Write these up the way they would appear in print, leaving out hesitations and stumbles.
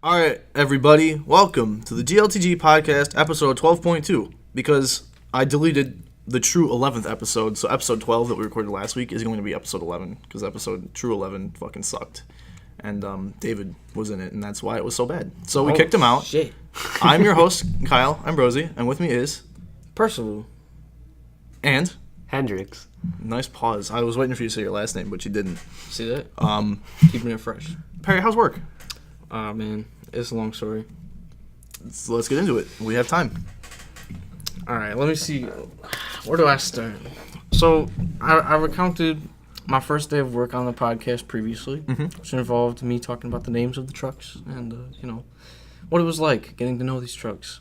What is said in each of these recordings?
All right, everybody, welcome to the GLTG podcast, episode 12.2, because I deleted the true 11th episode, so episode 12 that we recorded last week is going to be episode 11, because episode true 11 fucking sucked, and David was in it, and that's why it was so bad. So we kicked him out. Shit. I'm your host, Kyle Ambrosi, and with me is... Percival. And... Hendrix. Nice pause. I was waiting for you to say your last name, but you didn't. See that? Keeping it fresh. Perry, how's work? Man, it's a long story. So let's get into it. We have time. All right, let me see. Where do I start? So, I recounted my first day of work on the podcast previously, which involved me talking about the names of the trucks and, what it was like getting to know these trucks.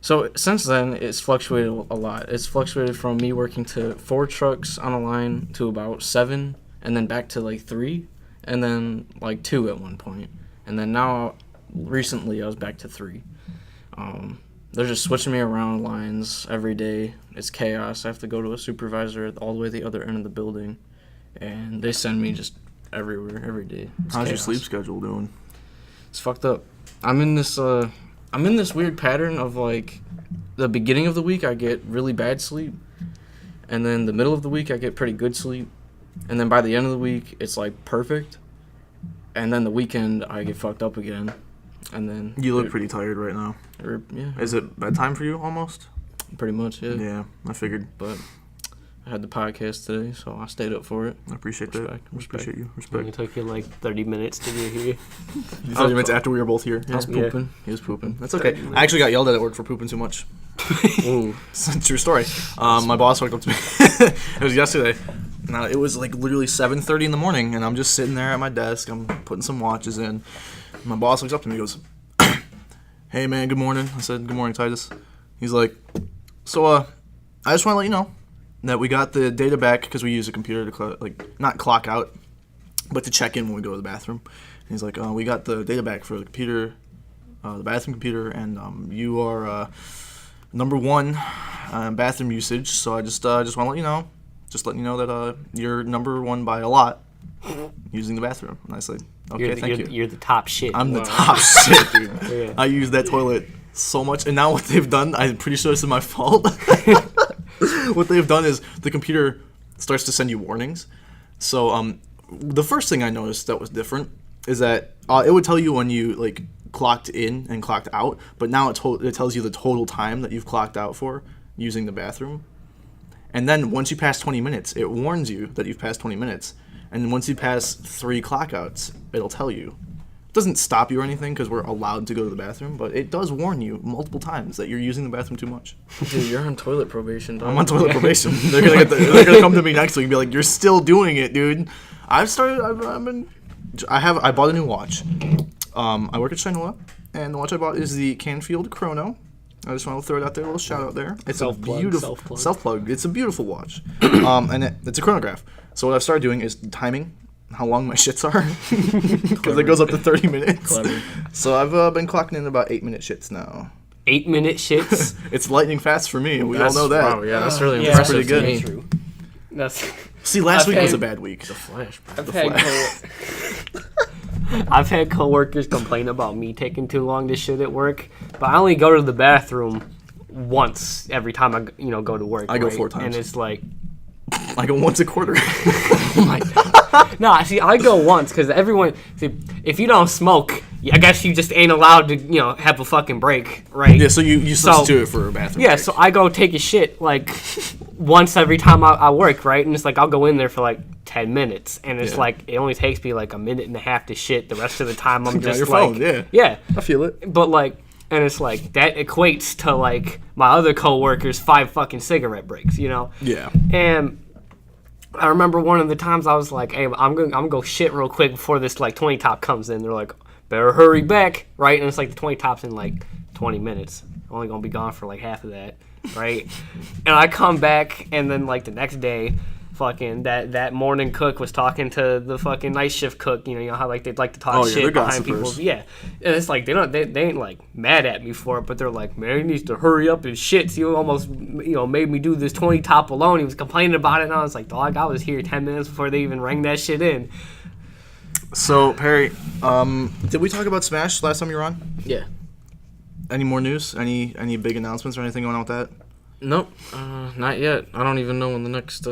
So, since then, it's fluctuated a lot. It's fluctuated from me working to 4 trucks on a line to about 7, and then back to, 3, and then, 2 at one point. And then now, recently, I was back to 3. They're just switching me around lines every day. It's chaos. I have to go to a supervisor all the way to the other end of the building. And they send me just everywhere, every day. How's your sleep schedule doing? It's fucked up. I'm in this weird pattern of, the beginning of the week, I get really bad sleep. And then the middle of the week, I get pretty good sleep. And then by the end of the week, it's, perfect. And then the weekend, I get fucked up again. And then... You look pretty tired right now. Yeah. Is it bedtime for you, almost? Pretty much, yeah. Yeah, I figured. But I had the podcast today, so I stayed up for it. I appreciate that. Appreciate you. Respect. It took you 30 minutes to get here. 30 minutes after we were both here. I was pooping. Yeah. He was pooping. That's okay. I actually got yelled at work for pooping too much. Ooh. It's a true story. My boss walked up to me. It was yesterday. Now, it was literally 7:30 in the morning, and I'm just sitting there at my desk. I'm putting some watches in. My boss looks up to me and goes, "Hey, man, good morning." I said, "Good morning, Titus." He's like, "So, I just want to let you know that we got the data back because we use a computer to, not clock out, but to check in when we go to the bathroom." And he's like, "We got the data back for the computer, the bathroom computer, and you are number 1 bathroom usage. So I just want to let you know. Just letting you know that you're number 1 by a lot using the bathroom." And I said, "Okay, thank you. You're the top shit. I'm the top shit, dude." Yeah. I use that toilet so much. And now what they've done, I'm pretty sure this is my fault. What they've done is the computer starts to send you warnings. So the first thing I noticed that was different is that it would tell you when you clocked in and clocked out. But now it tells you the total time that you've clocked out for using the bathroom. And then once you pass 20 minutes, it warns you that you've passed 20 minutes. And then once you pass 3 clockouts, it'll tell you. It doesn't stop you or anything because we're allowed to go to the bathroom, but it does warn you multiple times that you're using the bathroom too much. Dude, you're on toilet probation, dog. I'm on toilet probation. They're gonna come to me next week and be like, "You're still doing it, dude." I bought a new watch. I work at Shinola, and the watch I bought is the Canfield Chrono. I just want to throw it out there, a little shout out there. It's a beautiful self-plug. It's a beautiful watch, and it's a chronograph. So what I've started doing is timing how long my shits are, because it goes up to 30 minutes. Clever. So I've been clocking in about 8-minute shits now. 8-minute shits. It's lightning fast for me. We all know that. Wow, yeah, that's really Yeah, impressive. pretty good. To me. That's. See, last I've week was had- a bad week. The Flash, bro. I've had coworkers complain about me taking too long to shit at work, but I only go to the bathroom once every time I go to work. I go right? 4 times. And it's like. I go once a quarter. Oh my God. No, see, I go once because everyone. See, if you don't smoke, I guess you just ain't allowed to, have a fucking break, right? Yeah, so you substitute it for a bathroom Yeah, break. so I go take a shit once every time I work, right? And it's I'll go in there for 10 minutes, and it's it only takes me a minute and a half to shit. The rest of the time I'm Get on just your phone, yeah. Yeah. I feel it. But and it's that equates to my other coworkers 5 fucking cigarette breaks, Yeah. And I remember one of the times I was like, "Hey, I'm gonna go shit real quick before this 20 top comes in." They're like, "Better hurry back," right? And it's the 20 top's in 20 minutes. I'm only gonna be gone for half of that, right? And I come back, and then the next day, fucking that morning cook was talking to the fucking night shift cook. You know how they'd like to talk shit behind people's. Yeah, and it's they ain't mad at me for it, but they're like, "Man, he needs to hurry up his shit." So he almost made me do this 20 top alone. He was complaining about it, and I was like, "Dog, I was here 10 minutes before they even rang that shit in." So Perry, did we talk about Smash last time you were on? Yeah. Any more news? Any big announcements or anything going on with that? Nope. Not yet. I don't even know when the next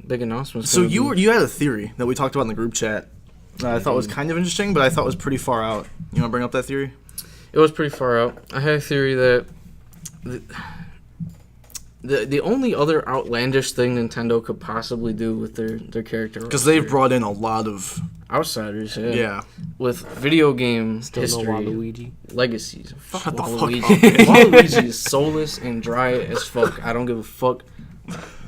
big announcement. So you had a theory that we talked about in the group chat that I thought was kind of interesting, but I thought was pretty far out. You want to bring up that theory? It was pretty far out. I had a theory that the only other outlandish thing Nintendo could possibly do with their character, Because they've brought in a lot of outsiders, yeah. with video game Still history, no Waluigi. legacies. Fuck Shut the fuck Waluigi. Waluigi is soulless and dry as fuck. I don't give a fuck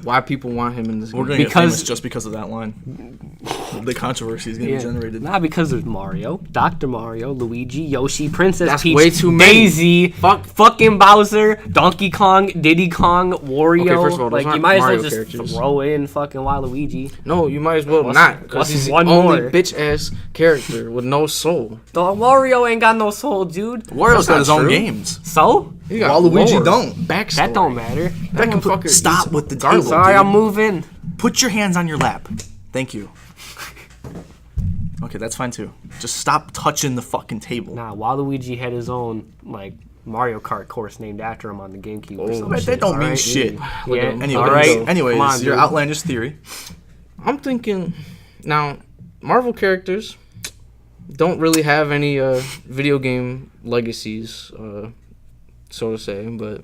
why people want him in this We're game. gonna get Because- famous just because of that line. The controversy is gonna be generated. Not because of Mario, Dr. Mario, Luigi, Yoshi, Princess That's Peach, way too many. Daisy, fucking Bowser, Donkey Kong, Diddy Kong, Wario. Okay, first of all, those like you aren't might as Mario well just characters. throw in fucking Waluigi. No, you might as well What's- not, because what's he's the one only more? bitch ass character with no soul. The Wario ain't got no soul, dude. Wario's got his not own true. games. So He got Waluigi lore, don't. Backstory. that don't matter. That That motherfucker stop eats with the garbage. table. Sorry, dude. I'm moving. Put your hands on your lap. Thank you. Okay, that's fine too. Just stop touching the fucking table. Nah, Waluigi had his own like Mario Kart course named after him on the GameCube or Oh, some But shit. that don't mean alright? shit. Look at Yeah. him. Anyways, Alright. anyways, Come on, your dude. outlandish theory. I'm thinking now, Marvel characters don't really have any video game legacies, so to say, but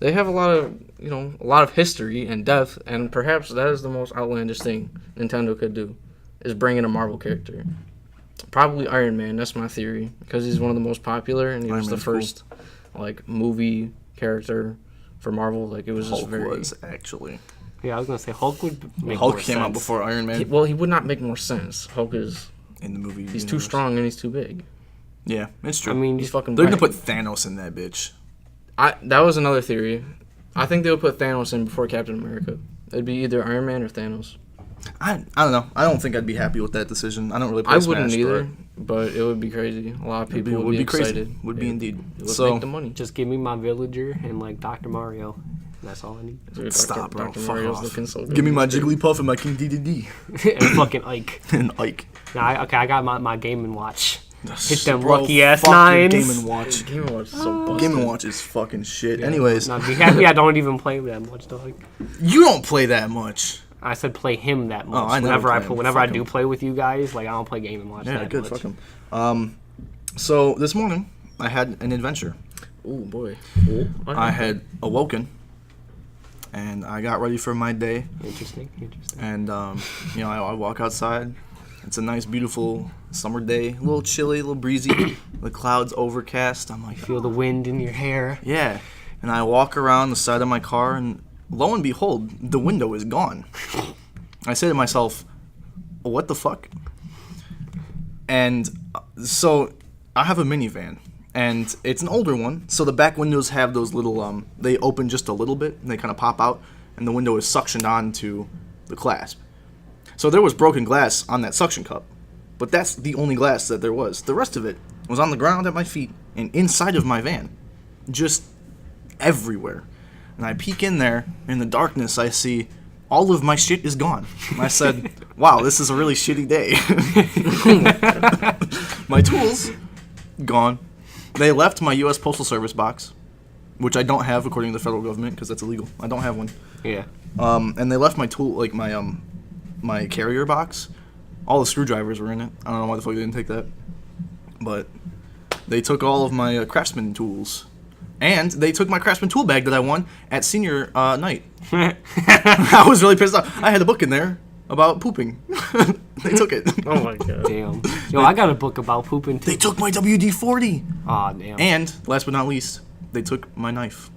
they have a lot of history and depth, and perhaps that is the most outlandish thing Nintendo could do, is bring in a Marvel character. Probably Iron Man. That's my theory, because he's one of the most popular, and he was Iron the Man's cool. first like movie character for Marvel. Like it was just Hulk very. was actually. Yeah, I was gonna say Hulk would make Hulk more came out sense. before Iron Man Well, he would not make more sense. Hulk is in the movie. he's too universe. strong and he's too big. Yeah, it's true. I mean, He's fucking. they're gonna black. put Thanos in that bitch. That was another theory. I think they would put Thanos in before Captain America. It'd be either Iron Man or Thanos. I don't know. I don't think I'd be happy with that decision. I don't really play I Smash, wouldn't either, but but it would be crazy. A lot of it'd people would be crazy. excited. Would be indeed. It would So make the money. just give me my villager and like Dr. Mario. That's all I need. Dude, stop, bro. Dr. Fuck Mario's off. looking so good. Give me my He's great. Jigglypuff and my King Dedede and fucking Ike. and Ike. Nah, I got my Game & Watch. Hit them Bro, lucky ass fuck your nines. Game and Watch. Game of Watch is so busted. Game and Watch is fucking shit. Anyways, Nah, be happy I don't even play that much, dog. you don't play that much. I said play him that much. I never play him. Whenever I Fuck do him. play with you guys, like I don't play Game & Watch Yeah, that good. much. Fuck him. So this morning I had an adventure. Oh boy. I had awoken, and I got ready for my day. Interesting. And I walk outside. It's a nice, beautiful summer day. A little chilly, a little breezy. The clouds overcast. I'm like, Feel the wind in your hair. yeah. And I walk around the side of my car, and lo and behold, the window is gone. I say to myself, what the fuck? And so I have a minivan, and it's an older one. So the back windows have those little, they open just a little bit, and they kind of pop out, and the window is suctioned onto the clasp. So there was broken glass on that suction cup, but that's the only glass that there was. The rest of it was on the ground at my feet and inside of my van, just everywhere. And I peek in there, in the darkness, I see all of my shit is gone. And I said, wow, this is a really shitty day. My tools, gone. They left my U.S. Postal Service box, which I don't have according to the federal government because that's illegal. I don't have one. Yeah. And they left my tool, like my carrier box. All the screwdrivers were in it. I don't know why the fuck they didn't take that. But they took all of my Craftsman tools. And they took my Craftsman tool bag that I won at senior night. I was really pissed off. I had a book in there about pooping. They took it. Oh my god. Damn. Yo, I got a book about pooping too. They took my WD-40. Aw, damn. And, last but not least, they took my knife.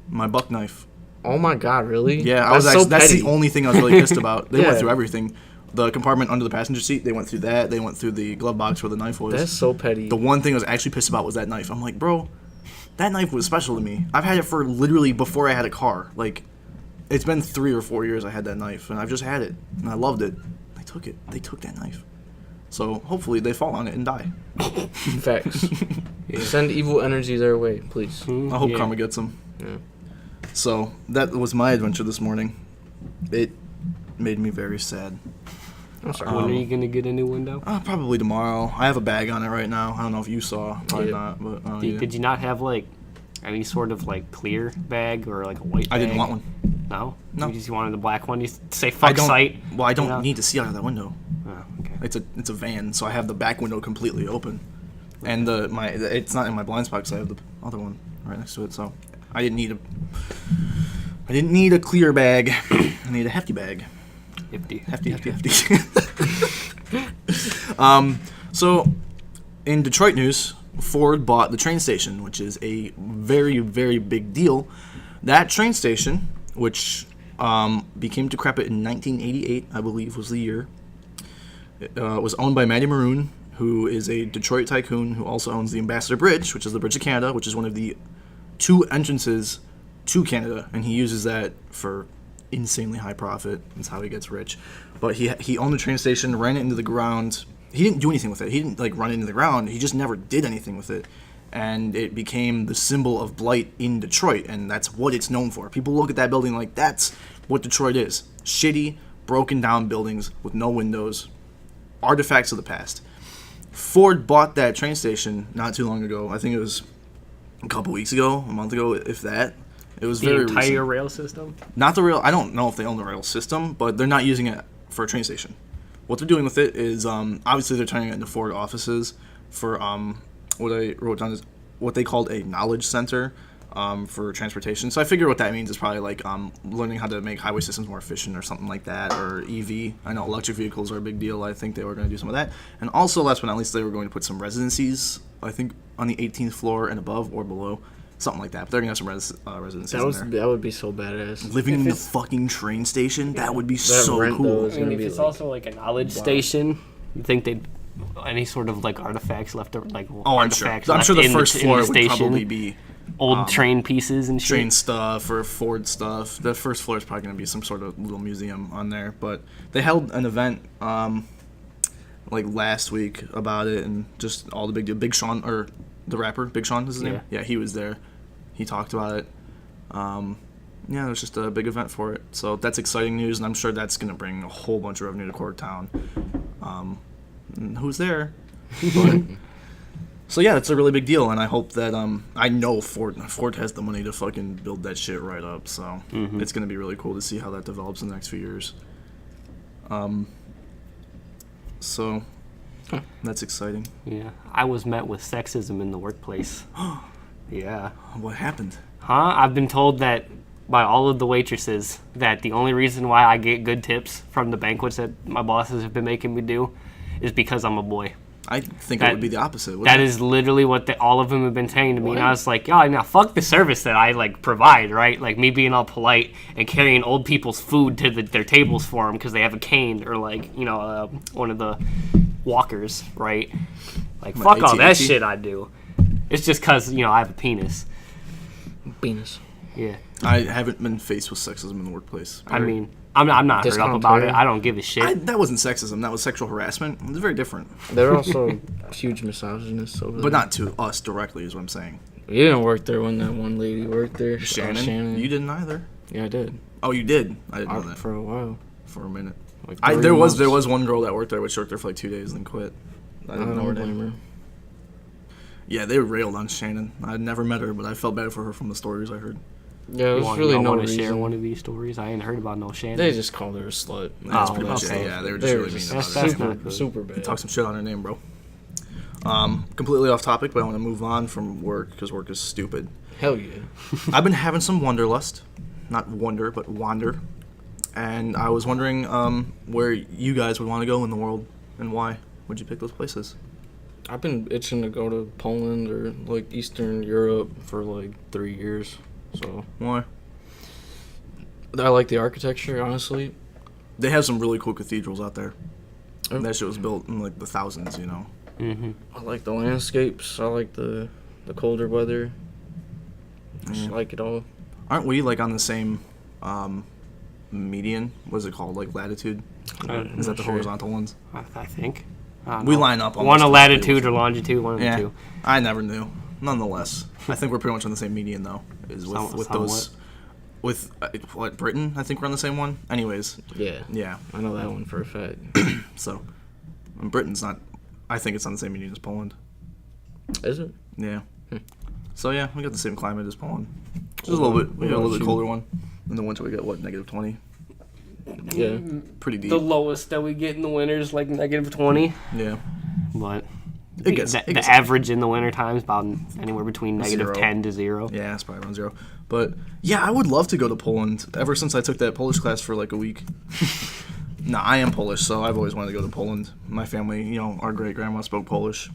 My buck knife. Oh my god, really? Yeah, that's the only thing I was really pissed about. They went Yeah. through everything. The compartment under the passenger seat, they went through that. They went through the glove box where the knife was. That's so petty. The one thing I was actually pissed about was that knife. I'm like, bro, that knife was special to me. I've had it for literally before I had a car. Like, it's been 3 or 4 years I had that knife, and I've just had it, and I loved it. They took it. They took that knife. So hopefully they fall on it and die. Facts. Send evil energy their way, please. I hope Yeah. karma gets them. Yeah. So that was my adventure this morning. It made me very sad. I'm sorry. When are you gonna get a new window? Probably tomorrow. I have a bag on it right now. I don't know if you saw. Probably not. But Did you not have like any sort of like clear bag or like a white bag? I didn't want one. No? No. You just wanted the black one? You say fuck sight? Well, I don't you know? need to see out of that window. Oh, okay. It's a van, so I have the back window completely open, and it's not in my blind spot because I have the other one right next to it. So I didn't need a clear bag. I need a hefty bag. Hefty. So in Detroit news, Ford bought the train station, which is a very, very big deal. That train station, which became decrepit in 1988, I believe was the year, was owned by Matty Maroon, who is a Detroit tycoon who also owns the Ambassador Bridge, which is the Bridge of Canada, which is one of the 2 entrances to Canada, and he uses that for insanely high profit. That's how he gets rich. But he owned the train station, ran it into the ground. He didn't do anything with it. He didn't like run it into the ground. He just never did anything with it. And it became the symbol of blight in Detroit, and that's what it's known for. People look at that building like that's what Detroit is. Shitty, broken down buildings with no windows, artifacts of the past. Ford bought that train station not too long ago. I think it was a couple weeks ago, a month ago, if that. It was The very entire recent. rail system? Not the rail. I don't know if they own the rail system, but they're not using it for a train station. What they're doing with it is obviously they're turning it into Ford offices for what I wrote down is what they called a knowledge center for transportation. So I figure what that means is probably like learning how to make highway systems more efficient or something like that, or EV. I know electric vehicles are a big deal. I think they were going to do some of that. And also, last but not least, they were going to put some residencies, I think, on the 18th floor and above or below. Something like that. But they're going to have some residencies in there. That would be so badass. Living in the fucking train station, that would be so rent, cool. though, I is mean, gonna if be it's like- also like a knowledge station, you think they'd any sort of like artifacts left or like Oh, I'm sure. artifacts I'm sure the left first in floor the would station, probably be old train pieces and shit. train stuff or Ford stuff. The first floor is probably going to be some sort of little museum on there. But they held an event like last week about it, and just all the big deal. Big Sean, or the rapper, Big Sean is his name? Yeah, he was there. He talked about it. Yeah, it was just a big event for it. So that's exciting news, and I'm sure that's going to bring a whole bunch of revenue to Corktown. And who's there? But, so yeah, it's a really big deal, and I hope that I know Ford has the money to fucking build that shit right up. So it's going to be really cool to see how that develops in the next few years. So that's exciting. Yeah, I was met with sexism in the workplace. Yeah. What happened? I've been told that by all of the waitresses that the only reason why I get good tips from the banquets that my bosses have been making me do is because I'm a boy. I think it That- would be the opposite. wouldn't That it? is literally what all of them have been saying to me. And I was like, yo, now fuck the service that I like provide, right? Like me being all polite and carrying old people's food to their tables for them because they have a cane or like, you know, one of the walkers, right? Like What, fuck all that AT&T? shit I do. It's just because, you know, I have a penis. Penis. Yeah. I haven't been faced with sexism in the workplace. I mean, I'm not hurt up about it. I don't give a shit. That wasn't sexism. That was sexual harassment. It's very different. They're also huge misogynists over But not to us directly, is what I'm saying. You didn't work there when that one lady worked there. Shannon? You didn't either. Yeah, I did. Oh, you did? I didn't know that. For a while. For a minute. Like There 3 months. was one girl that worked there, but she worked there for like 2 days and then quit. I I didn't know her don't blame name. her. Yeah, they railed on Shannon. I'd never met her, but I felt bad for her from the stories I heard. Yeah, You there's really no want to share reason. one of these stories? I ain't heard about no Shannon. They just called her a slut. That's Oh, pretty much okay. it. Yeah, they were just They really were mean just about That's it. not super, good. super bad. Talk some shit on her name, bro. Completely off topic, but I want to move on from work because work is stupid. Hell yeah. I've been having some wanderlust. Not wonder, but wander. And I was wondering where you guys would want to go in the world and why. Would you pick those places? I've been itching to go to Poland or like Eastern Europe for like 3 years. So Why? I like the architecture, honestly. They have some really cool cathedrals out there. Oh. That shit was built in like the thousands, you know. Mm-hmm. I like the landscapes. I like the colder weather. Just Yeah. like it all. Aren't we like on the same median? What is it called? Like latitude? Is that the sure. horizontal ones? I think. I don't We know. line up. One almost a perfectly latitude with- or longitude, one of Yeah, the two. I never knew. Nonetheless, I think we're pretty much on the same median though. Is with those. with what, Britain? I think we're on the same one. Anyways, Yeah, I know that one for a fact. so Britain's not. I think it's on the same union as Poland. Is it? Yeah. So yeah, we got the same climate as Poland. Just a little bit. We got a little bit colder one. In the winter we get what, -20. Yeah. Pretty deep. The lowest that we get in the winter is like -20. Yeah. But The average in the winter time is about anywhere between Zero. -10 to 0. Yeah, it's probably around 0. But yeah, I would love to go to Poland. Ever since I took that Polish class for like a week. No, I am Polish, so I've always wanted to go to Poland. My family, our great grandma spoke Polish.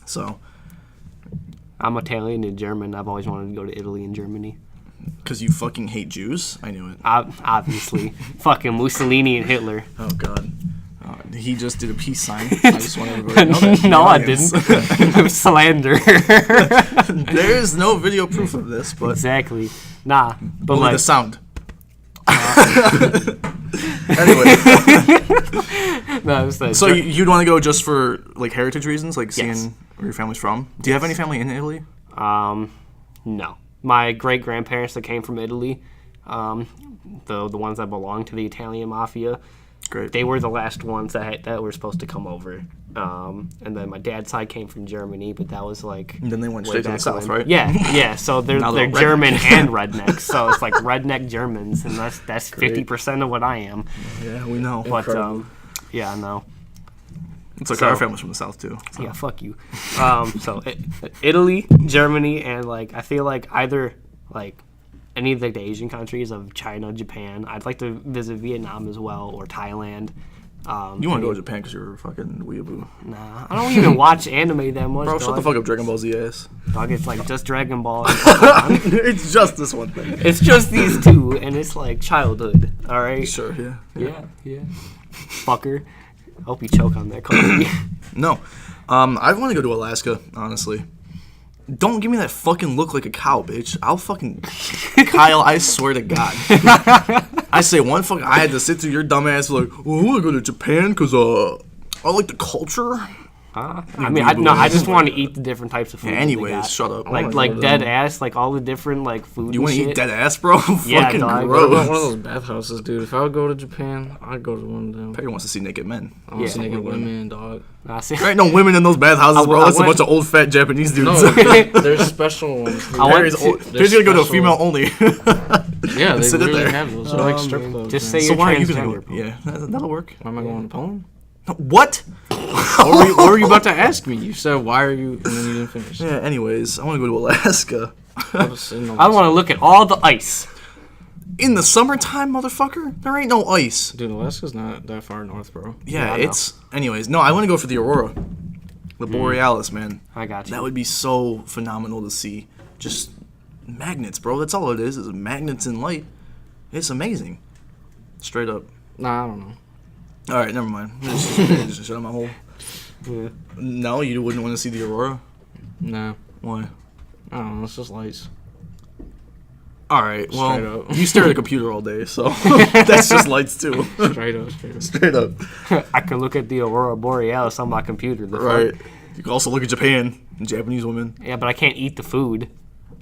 So. I'm Italian and German. I've always wanted to go to Italy and Germany. Because you fucking hate Jews? I knew it. Obviously. Fucking Mussolini and Hitler. Oh, God. He just did a peace sign. I just want everybody to know that. No, I didn't. It was slander. There is no video proof of this, but Exactly. Nah. But only like, the sound. Anyway. no, it's like, So you'd want to go just for like heritage reasons, like seeing Yes. where your family's from? Do you have any family in Italy? no. My great grandparents that came from Italy, the ones that belong to the Italian mafia, Great. they were the last ones that were supposed to come over. And then my dad's side came from Germany, but that was like. And then they went way straight to the back south, when. right? Yeah. So they're Now they're German rednecks. and rednecks. So it's like redneck Germans, and that's 50% of what I am. Yeah, we know. But Incredible. yeah, no. It's like So- our family's from the south too. So. Yeah, fuck you. So Italy, Germany, and like I feel like either like any of the Asian countries of China, Japan. I'd like to visit Vietnam as well, or Thailand. You want to go to Japan because you're a fucking weeaboo. Nah, I don't even watch anime that much. Bro, dog. shut the fuck up, Dragon Ball Z ass. Dog, it's like just Dragon Ball. And Pokemon. It's just this one thing. It's just these two, and it's like childhood. All right. Sure, yeah. Yeah. Fucker. I hope you choke on that coffee. No. I want to go to Alaska, honestly. Don't give me that fucking look like a cow, bitch. I'll fucking... Kyle, I swear to God. I say one fucking... I had to sit through your dumb ass like, oh, I want to go to Japan because, I like the culture. I mean, I just want to eat the different types of food. Yeah, that they anyways, got. shut up. Like dead ass, like all the different like food. You want want to eat dead ass, bro? Yeah, fucking dog. What about gross. one of those bathhouses, dude? If I would go to Japan, I'd go to one of them. Perry wants to see naked men. I want to see Yeah. naked women, dog. Nah, see, There ain't no women in those bathhouses, bro. I That's a went- bunch of old fat Japanese dudes. No, there's special ones. dude. I went Perry's to- old. there's Perry's gonna go to a special- female only. Yeah, they Sit it literally there. have those. They're like strip man, clubs. just man. say So you're why are you gonna transgender, go? bro. Yeah, that'll work. Why am I going to Poland? What? What were you about to ask me? You said, why are you, and then you didn't finish. Yeah, anyways, I want to go to Alaska. I was sitting on I want to look at all the ice. In the summertime, motherfucker, there ain't no ice. Dude, Alaska's not that far north, bro. Yeah, I know. it's... Anyways, no, I want to go for the Aurora. The Borealis, man. I got you. That would be so phenomenal to see. Just magnets, bro. That's all it is magnets and light. It's amazing. Straight up. Nah, I don't know. All right, never mind. Just shut up my hole. Yeah. No, you wouldn't want to see the Aurora? Nah, Why? I don't know. It's just lights. All right, Straight well, up. you stare at a computer all day, so that's just lights too. Straight up, straight up. Straight up. I can look at the Aurora Borealis on my computer. The fuck? Right. You can also look at Japan and Japanese women. Yeah, but I can't eat the food.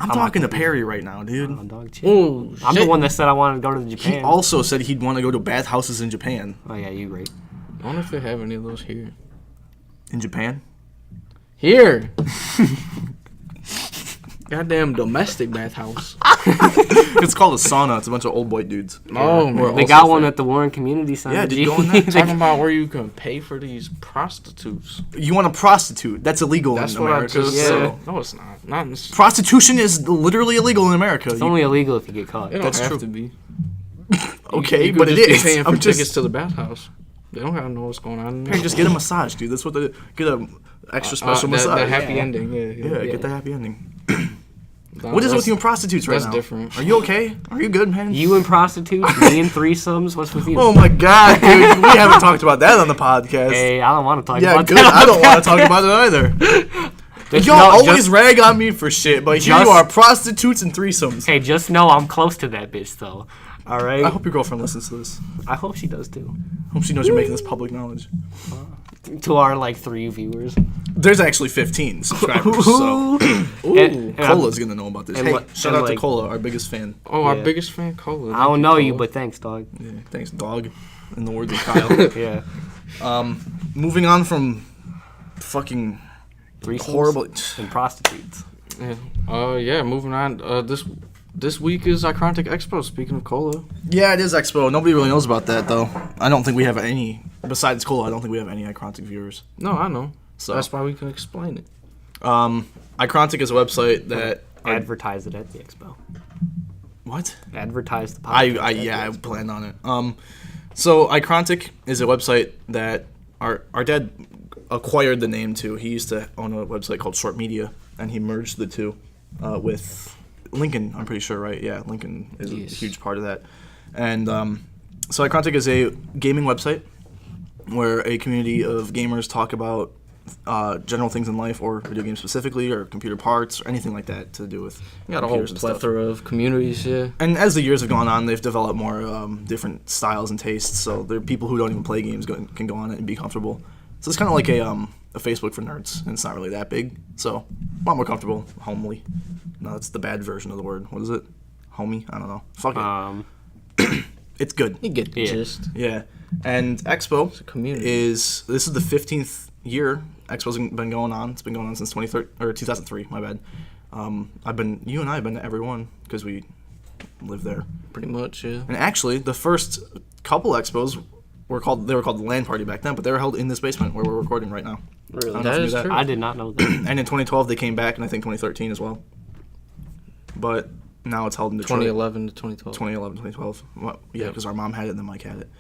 I'm talking to Perry right now, dude. Oh, dog, chill. Oh, I'm the shit. one that said I wanted to go to He Japan. also said he'd want to go to bathhouses in Japan. Oh yeah, you right. I wonder if they have any of those here. In Japan? Here! Goddamn domestic bathhouse. It's called a sauna. It's a bunch of old white dudes. Oh, We're man. They also got one fat. at the Warren Community Center. Yeah, dude, G. go in there. Talking about where you can pay for these prostitutes. You want a prostitute? That's illegal That's in what America. I just Yeah. said. No, it's not. Not in this. Prostitution is literally illegal in America. It's only illegal if you get caught. It don't That's have true. to be. Okay, you could but it just be is. paying for I'm just, tickets to the bathhouse. They don't gotta know what's going on. In there. Perry, just get a massage, dude. That's what they get a extra special massage. The happy Yeah. ending. yeah, get the happy ending. Nah, What is it that's- with you and prostitutes right that's now? different. Are you okay? Are you good, man? You and prostitutes, me and threesomes. What's with you? Oh my god, dude. We haven't talked about that on the podcast. Hey, I don't want to talk Yeah, about good. that. I don't want to talk about it either. Just Y'all know- always just- rag on me for shit, but here you Just- are, prostitutes and threesomes. Hey, just know I'm close to that bitch, though. All right. I hope your girlfriend listens to this. I hope she does too. Hope she knows you're making this public knowledge. To our like 3 viewers. There's actually 15 subscribers, so Cola's gonna know about this. and Hey, what- shout and out to like- Cola, our biggest fan. Oh, our Yeah. biggest fan, Cola. I don't know you, Cola. but thanks, dog. Yeah, thanks, dog. In the words of Kyle. Yeah. Moving on from fucking Threesomes horrible. and prostitutes. Yeah. Moving on. This week is Icrontic Expo. Speaking of Cola. Yeah, it is Expo. Nobody really knows about that though. I don't think we have any. Besides Cola, I don't think we have any Icrontic viewers. No, I know. So That's why we can explain it. Icrontic is a website that. Advertise it at the expo. What? Advertise the podcast. I planned on it. So Icrontic is a website that our dad acquired the name to. He used to own a website called Short Media, and he merged the two with Lincoln. I'm pretty sure, right? Yeah, Lincoln is Yes. a huge part of that. And so Icrontic is a gaming website where a community of gamers talk about general things in life, or video games specifically, or computer parts, or anything like that to do with We got a whole computers and stuff. plethora of communities here. And as the years have gone on, they've developed more different styles and tastes. So there are people who don't even play games can go on it and be comfortable. So it's kind of like a Facebook for nerds, and it's not really that big. So a lot more comfortable, homely. No, that's the bad version of the word. What is it? Homey? I don't know. Fuck it. It's good. You get the Yeah. gist. Yeah. And Expo community. this is the 15th year Expo's been going on. It's been going on since 2003. My bad. You and I have been to every one because we live there. Pretty much, yeah. And actually, the first couple Expos were called the LAN party back then, but they were held in this basement where we're recording right now. Really? I don't know if That you is knew true. I did not know that. And in 2012 they came back, and I think 2013 as well. But now it's held in Detroit. 2011 to 2012. 2011, 2012. Well, yeah, Yep. because our mom had it and then Mike had it.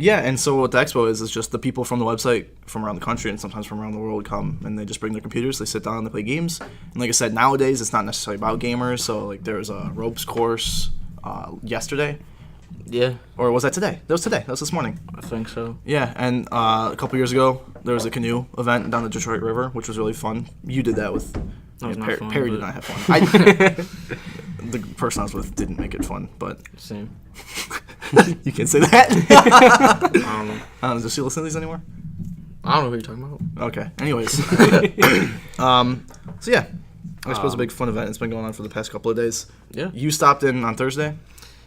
Yeah, and so what the expo is just the people from the website from around the country and sometimes from around the world come, and they just bring their computers, they sit down, they play games. And like I said, nowadays it's not necessarily about gamers. So like there was a ropes course yesterday, Yeah, or was that today? That was today. That was this morning. I think so. Yeah, and a couple years ago there was a canoe event down the Detroit River, which was really fun. You did that with. That was not fun, Perry did but- not have fun. The person I was with didn't make it fun, but Same. you can't say that. I don't know. Does she listen to these anymore? I don't know who you're talking about. Okay. Anyways, so yeah, I suppose a big fun event. It's been going on for the past couple of days. Yeah. You stopped in on Thursday.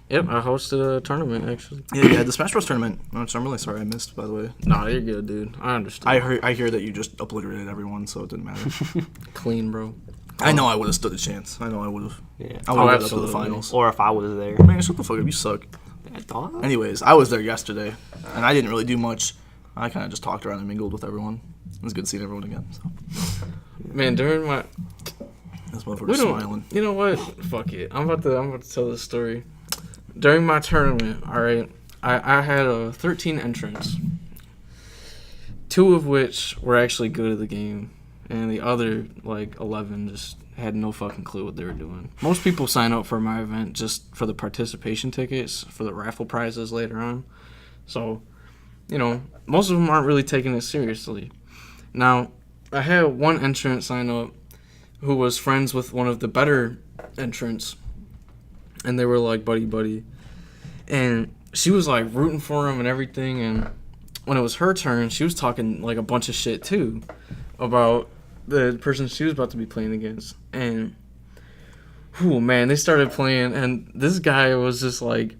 Yep, I hosted a tournament actually. Yeah, you had the Smash Bros tournament, which I'm really sorry I missed. By the way, Nah, you're good, dude. I understand. I hear that you just obliterated everyone, so it didn't matter. Clean, bro. I know I would have stood a chance. I know I would have. Yeah. I would have got up to the absolutely. finals. Or if I was there. Man, shut the fuck up. You suck. I thought. Anyways, I was there yesterday, and I didn't really do much. I kind of just talked around and mingled with everyone. It was good seeing everyone again. So Man, during my this motherfucker's we don't. smiling. You know what? Fuck it. I'm about to tell this story. During my tournament, all right, I had 13 entrants. 2 of which were actually good at the game, and the other like 11 just had no fucking clue what they were doing. Most people sign up for my event just for the participation tickets for the raffle prizes later on. So, you know, most of them aren't really taking it seriously. Now, I had one entrant sign up who was friends with one of the better entrants, and they were like buddy. And she was like rooting for him and everything, and when it was her turn, she was talking like a bunch of shit too about the person she was about to be playing against. And whew, man, they started playing, and this guy was just like,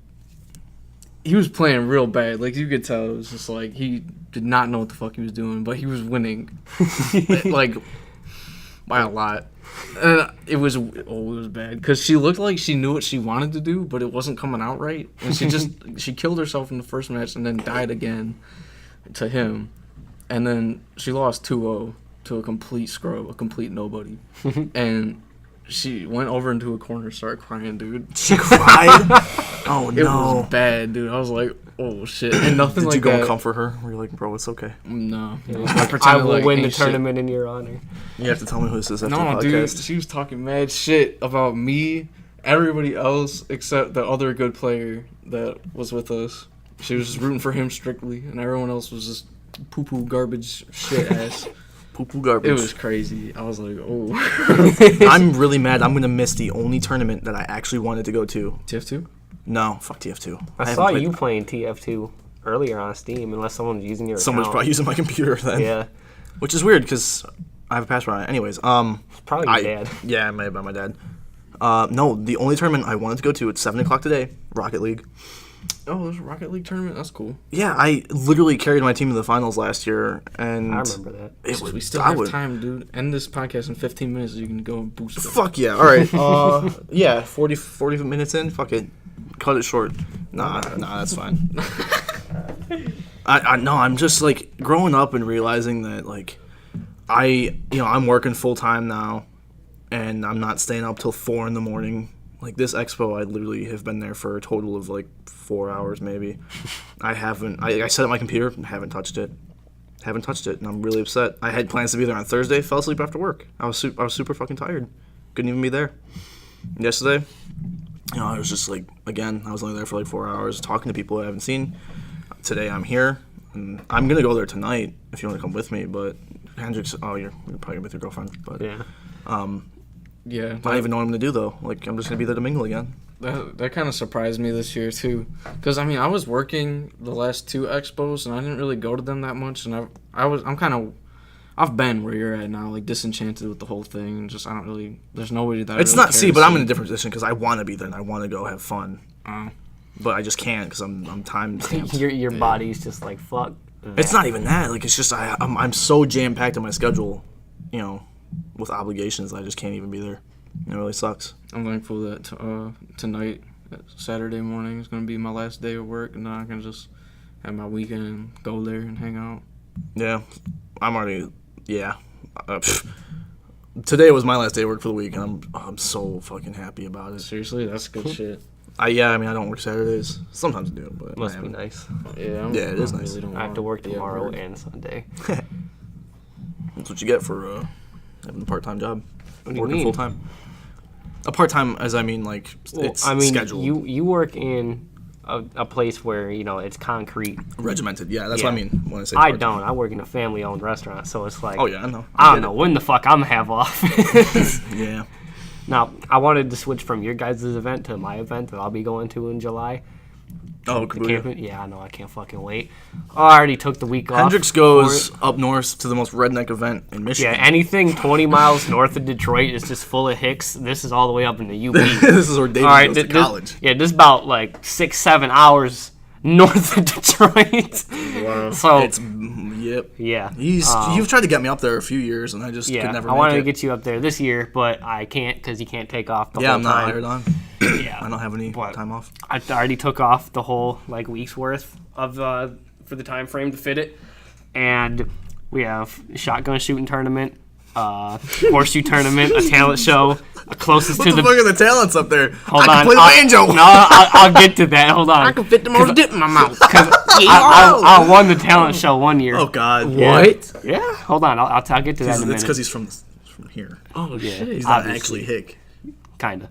he was playing real bad. Like, you could tell it was just like he did not know what the fuck he was doing, but he was winning like by a lot. And it was bad because she looked like she knew what she wanted to do, but it wasn't coming out right. And she killed herself in the first match and then died again to him. And then she lost 2-0 to a complete scrub, a complete nobody. And she went over into a corner and started crying, dude. She cried. Oh It no. was bad, dude. I was like, oh shit. And nothing Did like you go that. and comfort her? Were you like, bro, it's okay? No. I will win the tournament in your honor. You have to tell me who this is after No, the dude, podcast. she was talking mad shit about me, everybody else except the other good player that was with us. She was just rooting for him strictly, and everyone else was just poo-poo garbage shit ass. Poo-poo garbage. It was crazy. I was like, oh. I'm really mad. I'm gonna miss the only tournament that I actually wanted to go to. TF2? No, fuck TF2. I haven't saw played- you playing TF2. earlier on Steam unless someone's using your Someone's account. probably using my computer then. Yeah. Which is weird because I have a password on it. Anyways, Probably your dad. Yeah, it might have been my dad. No, the only tournament I wanted to go to at 7 o'clock today, Rocket League. Oh, there's a Rocket League tournament. That's cool. Yeah, I literally carried my team to the finals last year, and I remember that. it was. We still I have would- time, dude. End this podcast in 15 minutes. So you can go and boost it. Fuck yeah! All right. Yeah, 40 minutes in. Fuck it, cut it short. Nah, that's fine. I no, I'm just like growing up and realizing that like I'm working full time now, and I'm not staying up till 4 in the morning. Like this expo, I literally have been there for a total of like 4 hours maybe. I haven't. I set up my computer, and haven't touched it, and I'm really upset. I had plans to be there on Thursday, fell asleep after work. I was super fucking tired. Couldn't even be there. Yesterday, I was just like, again, I was only there for like 4 hours talking to people I haven't seen. Today I'm here, and I'm gonna go there tonight if you want to come with me. But Hendrix, you're probably with your girlfriend. But Yeah. Yeah. I don't even know what I'm gonna do though. Like I'm just gonna be there to mingle again. That kind of surprised me this year too, because I mean I was working the last 2 expos and I didn't really go to them that much, and I've been where you're at now, like disenchanted with the whole thing, and just I don't really. There's nobody that. I It's really not care see, to but I'm in a different position because I want to be there and I want to go have fun. Oh. But I just can't because I'm time stamped. Your body's just like, fuck. It's not even that. Like it's just I'm so jam packed in my schedule, with obligations that I just can't even be there. It really sucks. I'm thankful that tonight, Saturday morning, is gonna be my last day of work, and then I can just have my weekend and go there and hang out. Yeah, I'm already. Yeah, today was my last day of work for the week, and I'm so fucking happy about it. Seriously, that's good shit. I don't work Saturdays. Sometimes I do, but Must I be haven't. nice. Yeah, Yeah, it is I nice. really don't I have to want work to be at tomorrow work. and Sunday. That's what you get for having a part-time job. What do you Working mean? full-time. A part-time, as I mean, like, it's scheduled. you work in a place where, it's concrete. Regimented, yeah, that's what I mean when I say I part-time. don't. I work in a family-owned restaurant, so it's like, Oh, yeah, I know. I don't know when the fuck I'm gonna have off. Yeah. Now, I wanted to switch from your guys' event to my event that I'll be going to in July. Oh, cool. Camping. Yeah, I know. I can't fucking wait. I already took the week off. Hendrix for goes it. up north to the most redneck event in Michigan. Yeah, anything 20 miles north of Detroit is just full of hicks. This is all the way up in the UP. This is where David goes to college. This is about like 6-7 hours north of Detroit. Wow. So It's, yep. yeah, You've tried to get me up there a few years, and I just yeah. could never I make wanted it. to get you up there this year, but I can't because you can't take off the Yeah, whole I'm not time. hired on. Yeah, I don't have any What? time off. I already took off the whole like week's worth of for the time frame to fit it, and we have a shotgun shooting tournament, horseshoe tournament, a talent show, closest What to the the. fuck are the talents up there? Hold I on, can play the banjo. No, I'll get to that. Hold on. I can fit the most dip in my mouth. I won the talent show one year. Oh God. Yeah. Yeah. Hold on. I'll get to that in a It's because minute. he's from here. Oh shit. He's not obviously. actually hick. Kinda.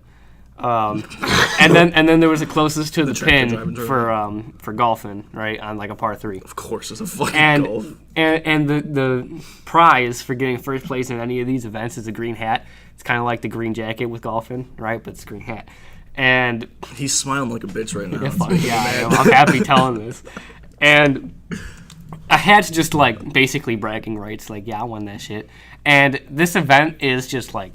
And then there was the closest to the tractor driving pin for golfing, right, on like a par 3. Of course, it's a fucking And golf. and the prize for getting first place in any of these events is a green hat. It's kind of like the green jacket with golfing, right? But it's a green hat. And He's smiling like a bitch right now. yeah, It's fuck, making me yeah, I mad. am. I'm happy telling this. And I had to just like basically bragging rights, like yeah, I won that shit. And this event is just like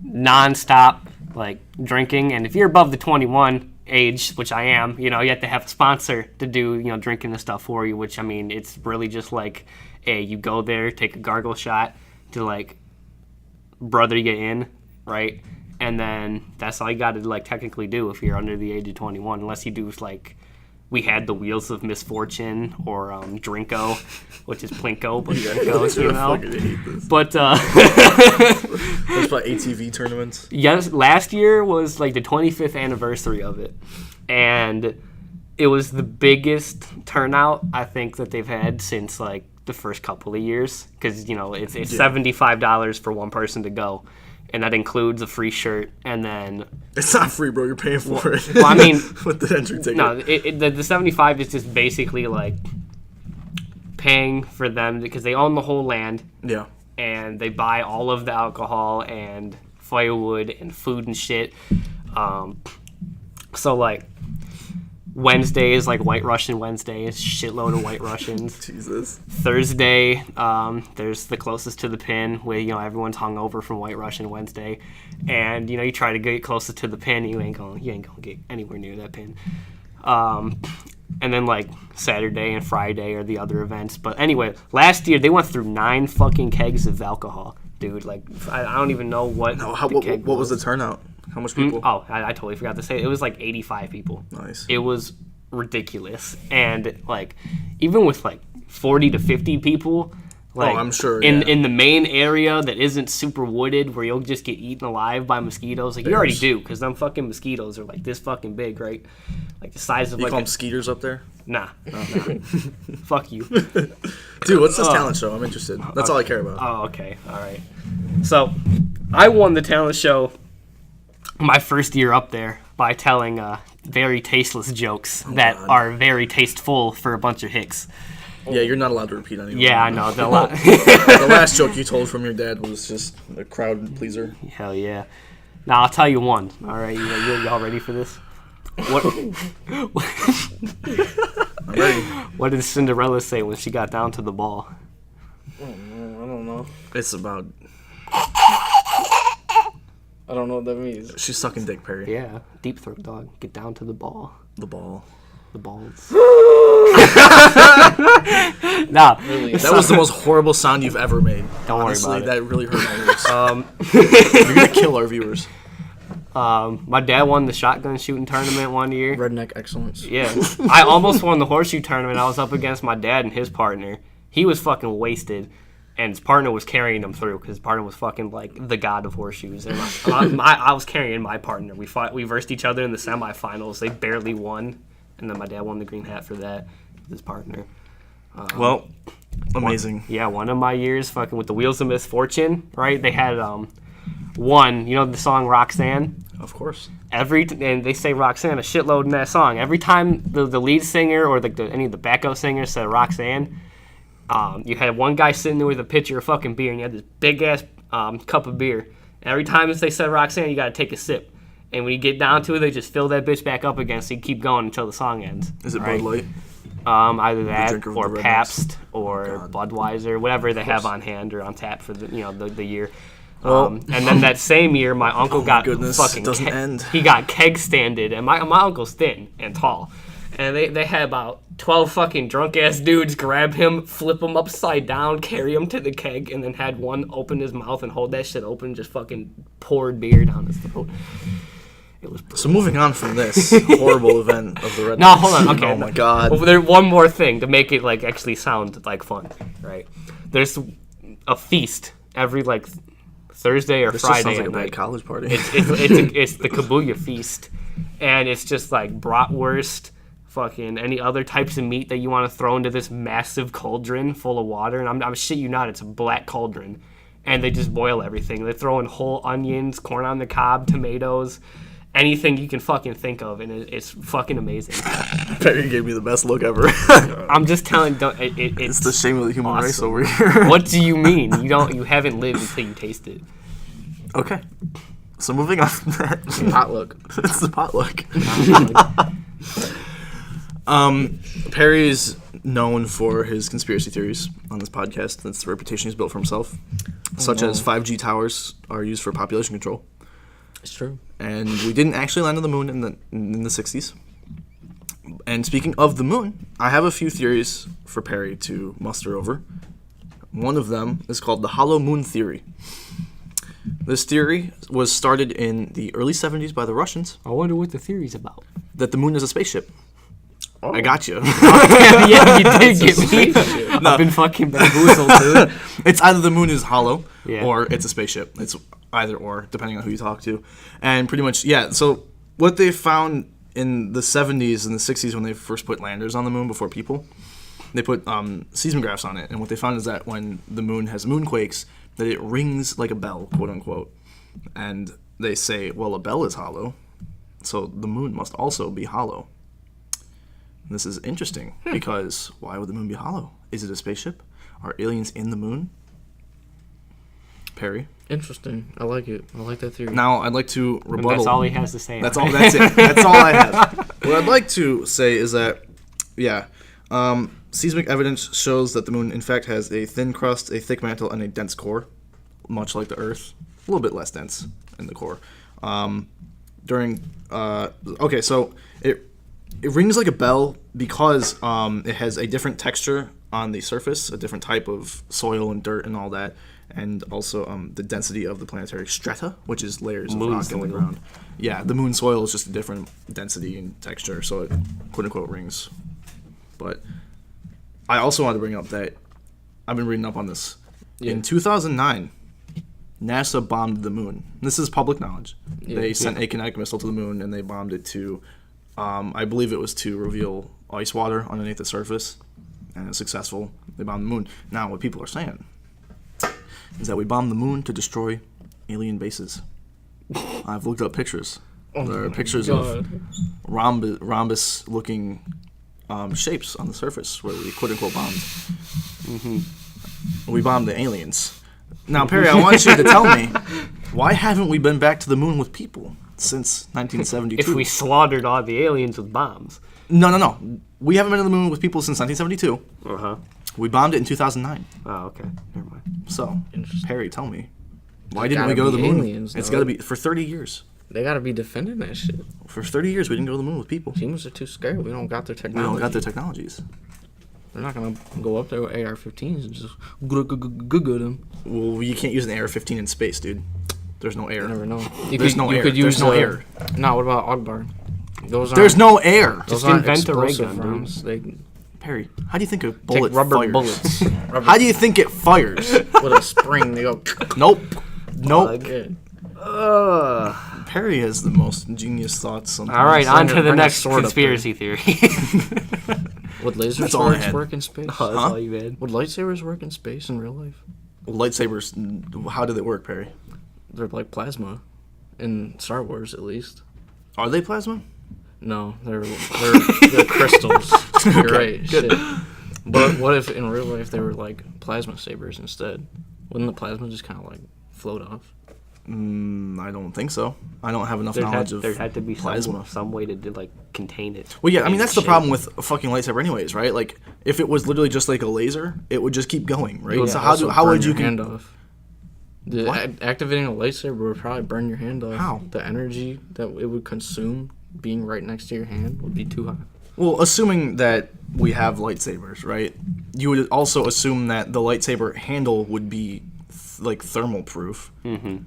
nonstop like drinking. And if you're above the 21 age, which I am, you have to have a sponsor to do drinking this stuff for you. Which I mean, it's really just like, hey, you go there, take a gargle shot to like brother you in, right? And then that's all you got to like technically do if you're under the age of 21, unless you do like we had the Wheels of Misfortune or Drinko, which is Plinko, but Drinko, I fucking hate this. But There's about ATV tournaments. yes, last year was like the 25th anniversary of it, and it was the biggest turnout I think that they've had since like the first couple of years, because it's $75 for one person to go. And that includes a free shirt, and then It's not free, bro. You're paying for it. well, I mean, with the entry ticket. no, the 75 is just basically like paying for them because they own the whole land Yeah. and they buy all of the alcohol and firewood and food and shit. So like Wednesday is like White Russian Wednesday. It's shitload of White Russians. Jesus. Thursday, there's the closest to the pin where, everyone's hungover from White Russian Wednesday. And, you try to get closest to the pin, you ain't gonna get anywhere near that pin. And then, like, Saturday and Friday are the other events. But anyway, last year they went through 9 fucking kegs of alcohol. Dude, like, I don't even know what What was the turnout? How much people? Oh, I totally forgot to say it. It was like 85 people. Nice. It was ridiculous. And, like, even with, like, 40 to 50 people, like, I'm sure, in the main area that isn't super wooded where you'll just get eaten alive by mosquitoes. Like, you already do, because them fucking mosquitoes are, like, this fucking big, right? Like, the size of, You like... call them skeeters up there? Nah. Fuck you. Dude, what's this talent show? I'm interested. That's all I care about. Oh, okay. All right. So, I won the talent show my first year up there by telling very tasteless jokes that are very tasteful for a bunch of hicks. Yeah, you're not allowed to repeat anything. Yeah, I know. The last joke you told from your dad was just a crowd pleaser. Hell yeah. Now, I'll tell you one. All right, y'all ready for this? What? I'm ready. What did Cinderella say when she got down to the ball? I don't know. It's about... I don't know what that means. She's sucking dick, Perry. Yeah, deep throat dog. Get down to the ball. The ball. The balls. Nah. Really? That was the most horrible sound you've ever made. Don't Honestly, worry about it. that really hurt my ears. You're gonna kill our viewers. My dad won the shotgun shooting tournament one year. Redneck excellence. Yeah. I almost won the horseshoe tournament. I was up against my dad and his partner. He was fucking wasted, and his partner was carrying him through because his partner was fucking like the god of horseshoes. And I was carrying my partner. We versed each other in the semifinals. They barely won, and then my dad won the green hat for that with his partner. Well, amazing. One of my years fucking with the Wheels of Misfortune, right? They had one, the song Roxanne? Of course. And they say Roxanne a shitload in that song. Every time the lead singer or any of the backup singers said Roxanne, you had one guy sitting there with a pitcher of fucking beer, and you had this big-ass cup of beer. And every time they said Roxanne, you got to take a sip. And when you get down to it, they just fill that bitch back up again so you keep going until the song ends. Is it right? Bud Light? Either that drinker or with the Pabst or Budweiser, whatever they have on hand or on tap for the year. And then that same year, my uncle got fucking it doesn't end. He got keg standed, and my uncle's thin and tall, and they had about 12 fucking drunk ass dudes grab him, flip him upside down, carry him to the keg, and then had one open his mouth and hold that shit open, and just fucking poured beer down his throat. It was brutal. So moving on from this horrible event of the Red No, hold on. Okay. Oh my God. Well, there's one more thing to make it like actually sound like fun, right? There's a feast every like Thursday or This Friday just sounds like at a bad night. college party. It's the Kabuya feast, and it's just like bratwurst, fucking any other types of meat that you want to throw into this massive cauldron full of water. And I'm shit you not, it's a black cauldron, and they just boil everything. They throw in whole onions, corn on the cob, tomatoes. Anything you can fucking think of, and it's fucking amazing. Perry gave me the best look ever. I'm just telling. It's the shame of the human race awesome. over here. What do you mean? You haven't lived until you taste it. Okay. So moving on from that. Potluck. It's the potluck. Perry's known for his conspiracy theories on this podcast. That's the reputation he's built for himself. Such as 5G towers are used for population control. It's true. And we didn't actually land on the moon in the 60s. And speaking of the moon, I have a few theories for Perry to muster over. One of them is called the hollow moon theory. This theory was started in the early 70s by the Russians, I wonder what the theory's about. that the moon is a spaceship. Oh. I got you. Yeah, you did get me. I've been fucking bamboozled, dude. It's either the moon is hollow Yeah. or it's a spaceship. It's either or, depending on who you talk to. And pretty much, yeah, so what they found in the 70s and the 60s when they first put landers on the moon before people, they put seismographs on it. And what they found is that when the moon has moonquakes, that it rings like a bell, quote unquote. And they say, well, a bell is hollow, so the moon must also be hollow. This is interesting because why would the moon be hollow? Is it a spaceship? Are aliens in the moon? Perry? Interesting. I like it. I like that theory. Now I'd like to And rebuttal. that's all he has to say. That's all. That's it. That's all I have. What I'd like to say is that, seismic evidence shows that the moon, in fact, has a thin crust, a thick mantle, and a dense core, much like the Earth. A little bit less dense in the core. So it rings like a bell because it has a different texture on the surface, a different type of soil and dirt and all that, and also the density of the planetary strata, which is layers of rock in the ground. Yeah, the moon soil is just a different density and texture, so it quote-unquote rings. But I also want to bring up that I've been reading up on this. Yeah. In 2009, NASA bombed the moon. This is public knowledge. Yeah. They sent a kinetic missile to the moon, and they bombed it to, I believe it was to reveal ice water underneath the surface, and it was successful. They bombed the moon. Now, what people are saying is that we bombed the moon to destroy alien bases. I've looked up pictures. There are pictures of rhombus-looking shapes on the surface where we quote-unquote bombed. Mm-hmm. We bombed the aliens. Now, Perry, I want you to tell me, why haven't we been back to the moon with people since 1972? If we slaughtered all the aliens with bombs. No. We haven't been to the moon with people since 1972. Uh-huh. We bombed it in 2009. Oh, okay. Never mind. So, Perry, tell me, why didn't we go to the moon? Aliens, it's got to be for 30 years. They got to be defending that shit. For 30 years, we didn't go to the moon with people. Humans are too scared. We don't got their technology. We don't got their technologies. They're not going to go up there with AR-15s and just good them. Well, you can't use an AR-15 in space, dude. There's no air. You never know. There's no air. There's no air. No, what about Akbar? There's no air. Just invent a ray gun, rounds. Perry, how do you think a bullet take rubber fires? Bullets. How do you think it fires? With a spring, they go. Nope. Perry has the most ingenious thoughts. Sometimes. All right, on to the next conspiracy theory. Would laser swords work in space? Oh, that's all you had. Would lightsabers work in space in real life? Lightsabers, how do they work, Perry? They're like plasma, in Star Wars at least. Are they plasma? No, they're crystals. You're right. Shit. But what if in real life they were like plasma sabers instead? Wouldn't the plasma just kind of like float off? I don't think so. I don't have enough knowledge of there had to be plasma. some way to like contain it. Well, yeah, I mean that's the problem with a fucking lightsaber, anyways, right? Like if it was literally just like a laser, it would just keep going, right? So how would you hand off? Activating a lightsaber would probably burn your hand off. How? The energy that it would consume being right next to your hand would be too high. Well, assuming that we have lightsabers, right? You would also assume that the lightsaber handle would be like thermal proof. Mm-hmm.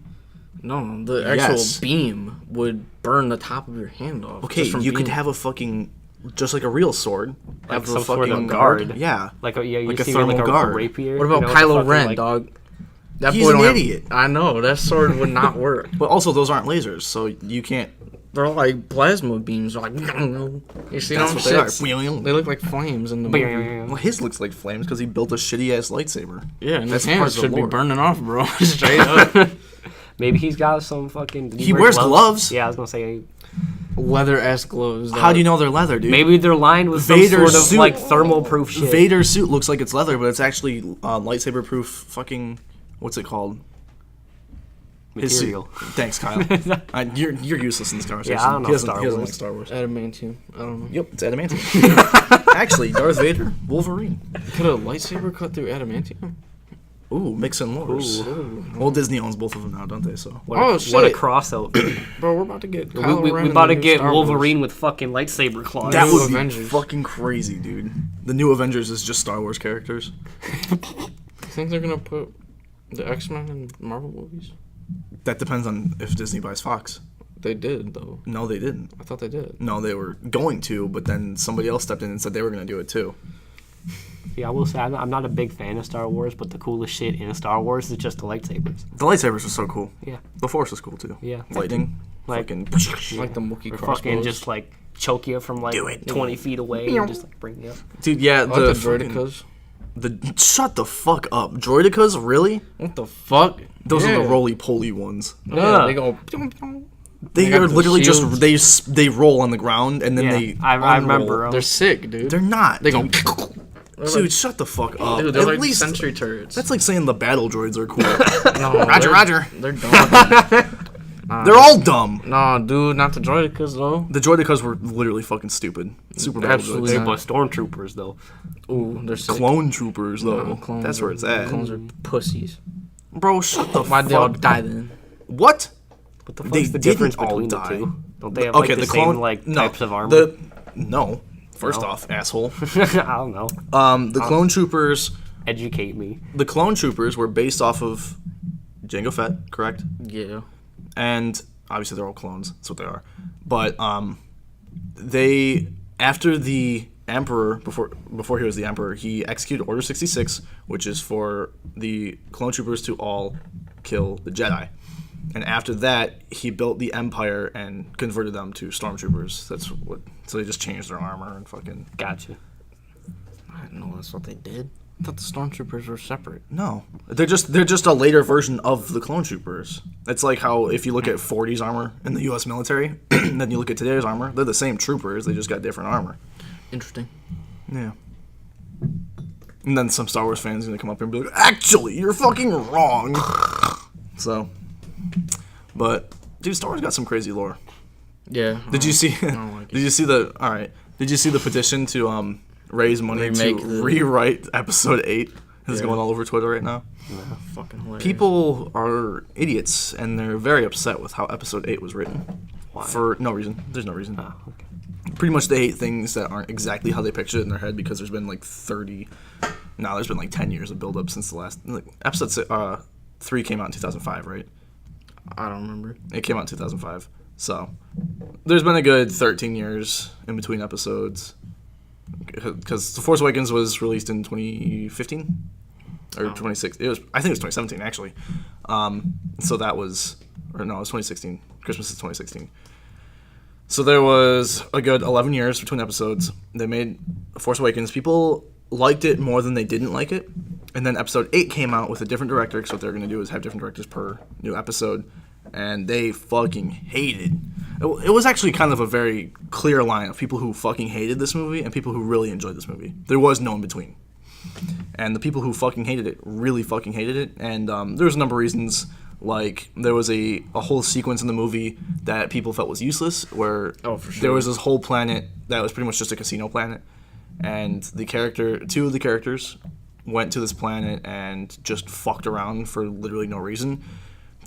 No, the actual beam would burn the top of your hand off. Okay, you could have a fucking just like a real sword, like have some a fucking sort of guard. Yeah, like a thermal guard. A rapier. What about Kylo Ren, dog? He's an idiot. I know that sword would not work. But also, those aren't lasers, so you can't. They're like plasma beams. They're like you see that's them? what they are. They look like flames in the movie. Well, his looks like flames because he built a shitty ass lightsaber. Yeah, and his hands should be burning off, bro. Straight up. Maybe he's got some fucking. He wears gloves. Yeah, I was gonna say. Leather-ass gloves. How do you know they're leather, dude? Maybe they're lined with some sort of like thermal-proof shit. Vader's suit looks like it's leather, but it's actually lightsaber-proof fucking. What's it called? Material. Thanks, Kyle. You're useless in this conversation. Yeah, I don't know he doesn't like Star Wars. Adamantium. I don't know. Yep, it's adamantium. Actually, Darth Vader, Wolverine. Could a lightsaber cut through adamantium? Ooh, mix and lures. Ooh. Well, Disney owns both of them now, don't they? So. What a crossover. Bro, we're about to get we about to get Wolverine with fucking lightsaber claws. That would be fucking crazy, dude. The new Avengers is just Star Wars characters. You think they're gonna put the X-Men in Marvel movies? That depends on if Disney buys Fox. They did, though. No, they didn't. I thought they did. No, they were going to, but then somebody else stepped in and said they were going to do it, too. Yeah, I will say, I'm not a big fan of Star Wars, but the coolest shit in Star Wars is just the lightsabers. The lightsabers are so cool. Yeah. The Force is cool, too. Yeah. Lightning. Like fucking... Like the Wookiee crossbows. Fucking just, like, choke you from, like, 20 feet away and just, like, bring you up. Dude, yeah. Like the droidicas. Shut the fuck up. Droidicas? Really? What the fuck? Those are the roly-poly ones. Yeah, they go... They are literally just... They roll on the ground, and then they I remember them. They're sick, dude. They're not. They go... Dude, shut the fuck up. Dude, they're At like least sentry turrets. That's like saying the battle droids are cool. No, Roger. They're dumb. They're all dumb. Nah, dude, not the droidicas though. The droidicas were literally fucking stupid. Super bad. Absolutely Hey, not. but stormtroopers though. Ooh, they're sick. Clone troopers though. No, clones That's where it's at. Clones are pussies. Bro, shut the Why'd they all fuck. die then? What? What the fuck's They the didn't difference all between die. the two? Don't they have like the same like types of armor? No. First No. off, asshole. I don't know. The clone troopers. Educate me. The clone troopers were based off of Jango Fett, correct? Yeah. And obviously they're all clones. That's what they are. But they after the Emperor before he was the Emperor, he executed Order 66, which is for the clone troopers to all kill the Jedi. And after that, he built the Empire and converted them to stormtroopers. So they just changed their armor and fucking. Gotcha. I didn't know that's what they did. I thought the stormtroopers were separate. No, they're just a later version of the clone troopers. It's like how if you look at 40s armor in the U.S. military, and then you look at today's armor, they're the same troopers. They just got different armor. Interesting. Yeah. And then some Star Wars fans are gonna come up here and be like, "Actually, you're fucking wrong." So, but dude, Star Wars got some crazy lore. Yeah. Did you see? don't like it. Did you see the? All right. Did you see the petition to raise money Remake to the- rewrite Episode 8? It's Yeah. going all over Twitter right now. Fucking hilarious. People are idiots, and they're very upset with how Episode 8 was written. Why? For no reason. There's no reason. Oh, okay. Pretty much they hate things that aren't exactly how they pictured it in their head because there's been like 10 years of build-up since the last. Like, Episode 3 came out in 2005, right? I don't remember. It came out in 2005. So there's been a good 13 years in between episodes. Because The Force Awakens was released in 2015 or 26. I think it was 2017 actually. So that was, or no, it was 2016. Christmas is 2016. So there was a good 11 years between episodes. They made Force Awakens. People liked it more than they didn't like it. And then Episode 8 came out with a different director. So what they're going to do is have different directors per new episode. And they fucking hated. It was actually kind of a very clear line of people who fucking hated this movie and people who really enjoyed this movie. There was no in between. And the people who fucking hated it really fucking hated it. And there was a number of reasons. Like, there was a whole sequence in the movie that people felt was useless, where for sure. there was this whole planet that was pretty much just a casino planet. And two of the characters went to this planet and just fucked around for literally no reason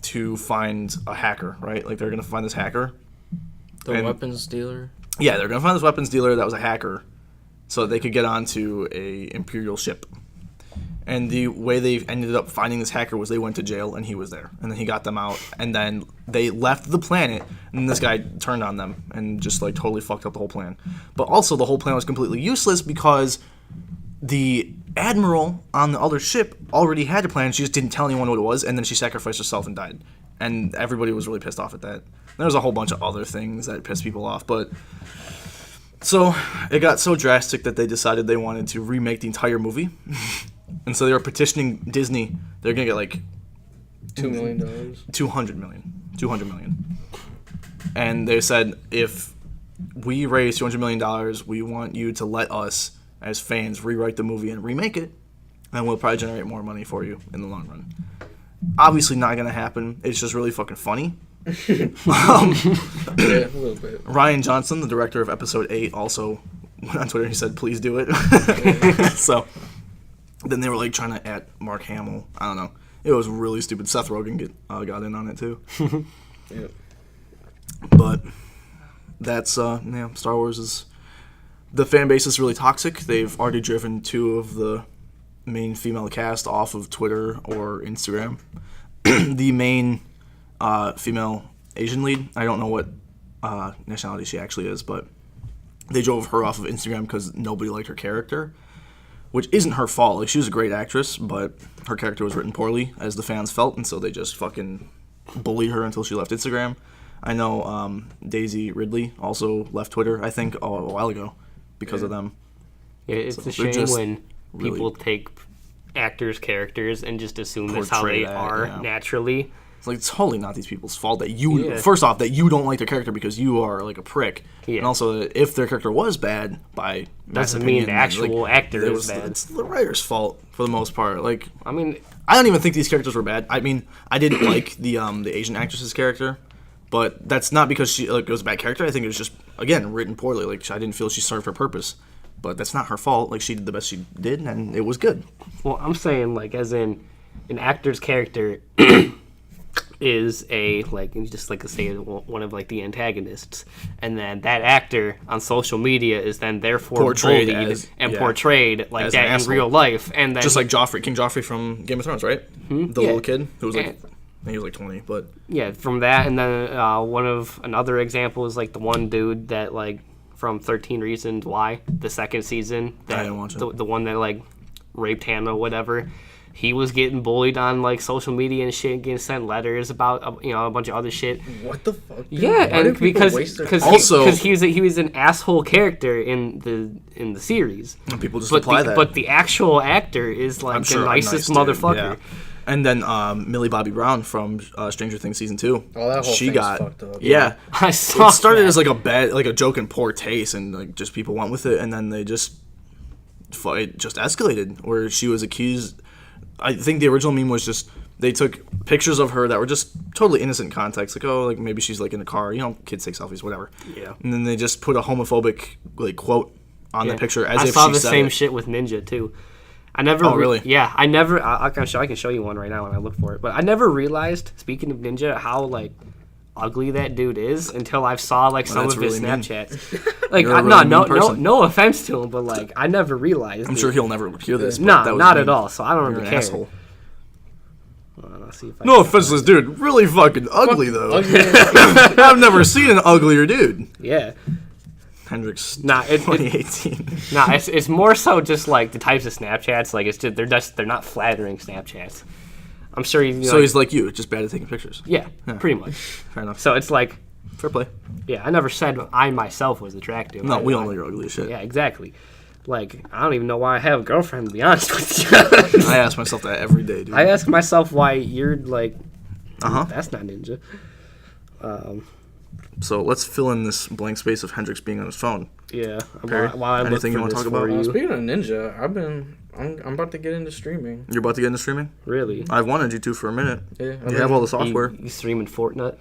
to find a hacker, right? Like, they're going to find this hacker. The weapons dealer. Yeah, they're going to find this weapons dealer that was a hacker so that they could get onto a Imperial ship. And the way they ended up finding this hacker was they went to jail and he was there. And then he got them out. And then they left the planet and this guy turned on them and just like totally fucked up the whole plan. But also the whole plan was completely useless because the admiral on the other ship already had a plan. She just didn't tell anyone what it was. And then she sacrificed herself and died. And everybody was really pissed off at that. There was a whole bunch of other things that pissed people off. But so it got so drastic that they decided they wanted to remake the entire movie. And so they were petitioning Disney. They're going to get like $2 million. $200 million. And they said, if we raise $200 million, we want you to let us, as fans, rewrite the movie and remake it. And we'll probably generate more money for you in the long run. Obviously not going to happen. It's just really fucking funny. Yeah, a little bit. Rian Johnson, the director of Episode 8, also went on Twitter and he said, please do it. So then they were like trying to add Mark Hamill. I don't know. It was really stupid. Seth Rogen got in on it too. Yep. But that's Star Wars is, the fan base is really toxic. They've already driven 2 of the main female cast off of Twitter or Instagram. The main female Asian lead, I don't know what nationality she actually is, but they drove her off of Instagram because nobody liked her character, which isn't her fault. Like, she was a great actress, but her character was written poorly, as the fans felt, and so they just fucking bullied her until she left Instagram. I know Daisy Ridley also left Twitter, I think, a while ago because of them. Yeah, it's So a they're shame just when really people take actors' characters and just assume that's how portray they that, are yeah. naturally. It's like, it's totally not these people's fault that you, Yeah. first off, that you don't like their character because you are like a prick. Yeah. And also, if their character was bad, by mass Doesn't mean opinion, the actual actor it is was bad. It's the writer's fault for the most part. Like, I mean, I don't even think these characters were bad. I mean, I didn't like the Asian actress's character. But that's not because she it was a bad character. I think it was just, again, written poorly. Like, I didn't feel she served her purpose. But that's not her fault. Like, she did the best she did, and it was good. Well, I'm saying, like, as in an actor's character is just like say one of like the antagonists, and then that actor on social media is then therefore Portrayed bullied as- and yeah. portrayed like As an that in asshole. real life, and then Just like King Joffrey from Game of Thrones, right? The Yeah. little kid who was like, And- I think he was like 20, but yeah, from that, and then another example is like the one dude that like from 13 Reasons Why, the second season, that didn't watch it. the one that like raped Hannah, whatever. He was getting bullied on like social media and shit, getting sent letters about a bunch of other shit. What the fuck? Dude? Yeah, Why and do people because waste their because time? Also- he was an asshole character in the series. and people just But apply the, that. but the actual actor is like I'm the sure a nicest nice dude, motherfucker. yeah. And then Millie Bobby Brown from Stranger Things season 2. Oh, that whole she thing's got fucked up. Yeah. I saw It started that. as like a joke in poor taste, and like just people went with it, and then they just it just escalated. Where she was accused. I think the original meme was just they took pictures of her that were just totally innocent context, like like maybe she's like in a car, kids take selfies, whatever. Yeah. And then they just put a homophobic like quote on Yeah. the picture as I if saw she the said same it. shit with Ninja too. I never. Oh, really? Yeah, I never. I can show you one right now when I look for it. But I never realized, speaking of Ninja, how like ugly that dude is until I saw like some that's of his really mean. Snapchats. Like, You're a really no mean person. offense to him, but like I never realized. I'm sure he'll never hear this. But No, that was not mean. at all. So I don't You're even an care. asshole. Hold on, I'll see if I No can- offense to this dude, really fucking ugly though. Ugly. I've never seen an uglier dude. Yeah. Hendrix, Nah, it- 2018. Nah, it's more so just like the types of Snapchats. Like it's just they're not flattering Snapchats. I'm sure he's So he's like you, just bad at taking pictures. yeah, pretty much. Fair enough. So it's like Fair play. yeah, I never said I myself was attractive. No, we all I- know you're ugly as shit. Yeah, exactly. Like I don't even know why I have a girlfriend. To be honest with you, I ask myself that every day, dude. I ask myself why you're like Uh-huh. that's not Ninja. So let's fill in this blank space of Hendrix being on his phone. Yeah. Perry, While I look anything you for wanna this talk for about? you. Speaking of Ninja, I'm about to get into streaming. You're about to get into streaming? Really? I've wanted you to for a minute. Yeah, You have all the software. You streaming Fortnite?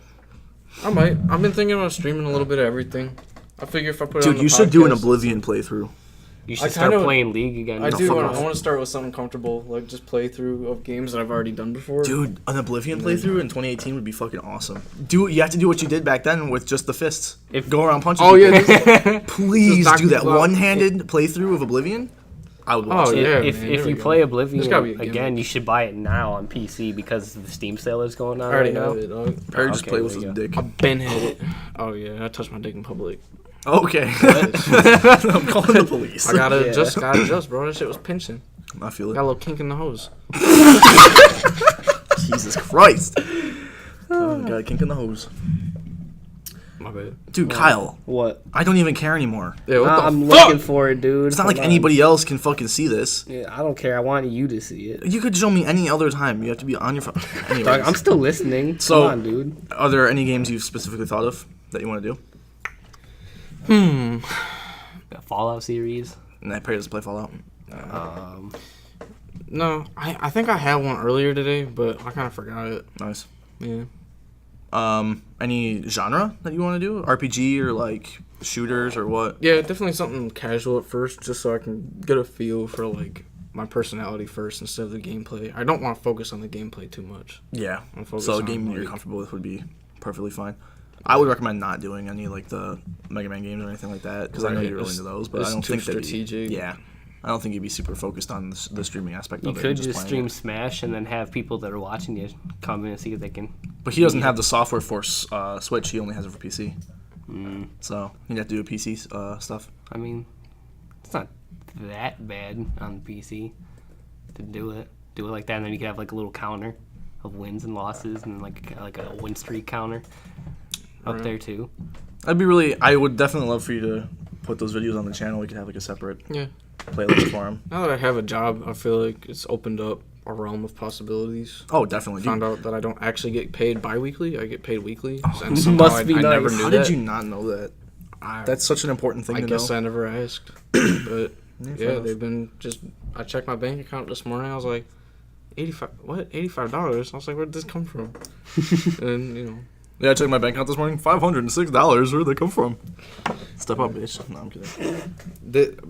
I might. I've been thinking about streaming a little bit of everything. I figure if I put it on Dude, the you should do an podcast- Oblivion playthrough. You I should start kinda- playing League again. I No, do. fuck I off. want to start with something comfortable, like just playthrough of games that I've already done before. Dude, an Oblivion playthrough in 2018 would be fucking awesome. You have to do what you did back then with just the fists. Go around punching Oh people. yeah. just- Please Just knock do that people out. one-handed playthrough of Oblivion. I would watch Oh, it. yeah. if man, if there you we play go. Oblivion There's gotta be a gimmick. again, you should buy it now on PC because the Steam sale is going on I already right now. have it. dog. Perry just Okay, play with there his you dick. I've been hit it. Oh yeah, I touched my dick in public. Okay. I'm calling the police. I gotta Yeah. gotta adjust, bro. That shit was pinching. I feel Got a it. little kink in the hose. Jesus Christ. Got a kink in the hose. My bad. Dude, Kyle, What? I don't even care anymore. Yeah, what I'm the looking fuck? for it, dude. It's not like Hold on. anybody else can fucking see this. Yeah, I don't care. I want you to see it. You could show me any other time. You have to be on your phone. Dog, Anyways, I'm still listening. So- Come on, dude. are there any games you've specifically thought of that you want to do? The Fallout series. Nah, Perry doesn't play Fallout. No, I think I had one earlier today, but I kind of forgot it. Nice. Yeah. Any genre that you want to do? RPG or like shooters or what? Yeah, definitely something casual at first, just so I can get a feel for like my personality first instead of the gameplay. I don't want to focus on the gameplay too much. Yeah. I'll focus So a on, game you're like- comfortable with would be perfectly fine. I would recommend not doing any like the Mega Man games or anything like that because I know Right, you're really it's- into those, but I it's don't too think that'd be- strategic. Yeah. I don't think you'd be super focused on the streaming aspect You of it. could and just playing stream it. Smash and then have people that are watching you come in and see if they can. But he doesn't have the software for Switch. He only has it for PC. Mm. So you'd have to do PC stuff. I mean, it's not that bad on the PC to do it. Do it like that, and then you could have like a little counter of wins and losses, and like a win streak counter up Right. there too. I'd be really. I would definitely love for you to put those videos on the channel. We could have like a separate Yeah. playlist for him. Now that I have a job, I feel like it's opened up a realm of possibilities. Oh, definitely. Found Dude, out that I don't actually get paid bi-weekly. I get paid weekly. Oh, And somehow must be I never nice. knew how that. did you not know that? I, That's such an important thing I to guess know. I never asked. But fair yeah, enough. they've been just. I checked my bank account this morning. I was like, $85. What? $85? I was like, where did this come from? And Yeah, I checked my bank account this morning. $506. Where'd they come from? Step up, bitch. No, I'm kidding.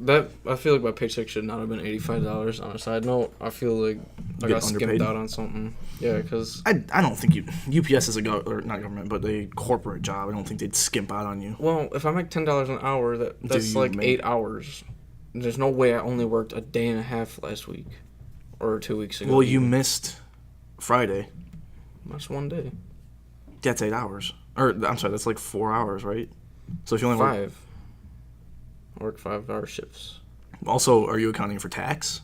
That I feel like my paycheck should not have been $85. On a side note, I feel like I got underpaid? skimped out on something. Yeah, because I don't think UPS is a or not government, but a corporate job. I don't think they'd skimp out on you. well, if I make $10 an hour, that's you like make- 8 hours. There's no way I only worked a day and a half last week, or 2 weeks ago. Well, you missed Friday. That's one day. That's 8 hours. Or I'm sorry, that's like 4 hours, right? So if you only work, 5. I work 5-hour shifts. also, are you accounting for tax?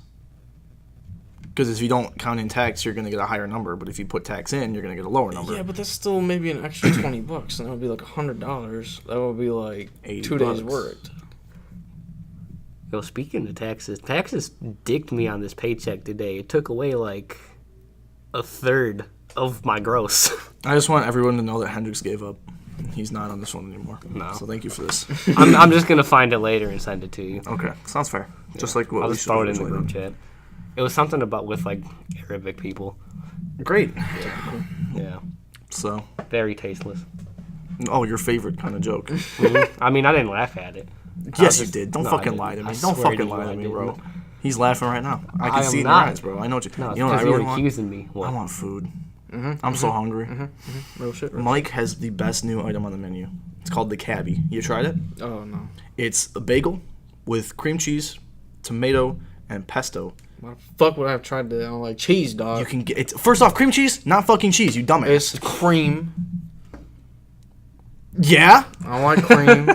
Because if you don't count in tax, you're gonna get a higher number. But if you put tax in, you're gonna get a lower number. Yeah, but that's still maybe an extra $20, and that would be like $100. That would be like 80 2 days bucks. worked. Yo, speaking of taxes dicked me on this paycheck today. It took away like a third of my gross. I just want everyone to know that Hendrix gave up. He's not on this one anymore. No. So thank you for this. I'm just gonna find it later and send it to you. Okay, sounds fair. Just like what I'll we just should throw it in the originally group done. chat. It was something about with like Arabic people. Great. Yeah, So, very tasteless. oh, your favorite kind of joke. I mean, I didn't laugh at it. Yes, you did. Don't No, I fucking didn't. lie to me. I Don't swear to fucking you, lie I to me, didn't. bro. He's laughing right now. I can I see am it in your not. eyes, bro. I know what you. No, it's You know what I because really you're want? accusing me. What? I want food. I'm so hungry. Real shit. Mike has the best new item on the menu. It's called the cabbie. You tried it? Oh no. It's a bagel with cream cheese, tomato, and pesto. Why the fuck would I have tried that? I don't like cheese, dog. You can get it. First off, cream cheese, not fucking cheese. You dumbass. It's cream. Yeah, I don't like cream.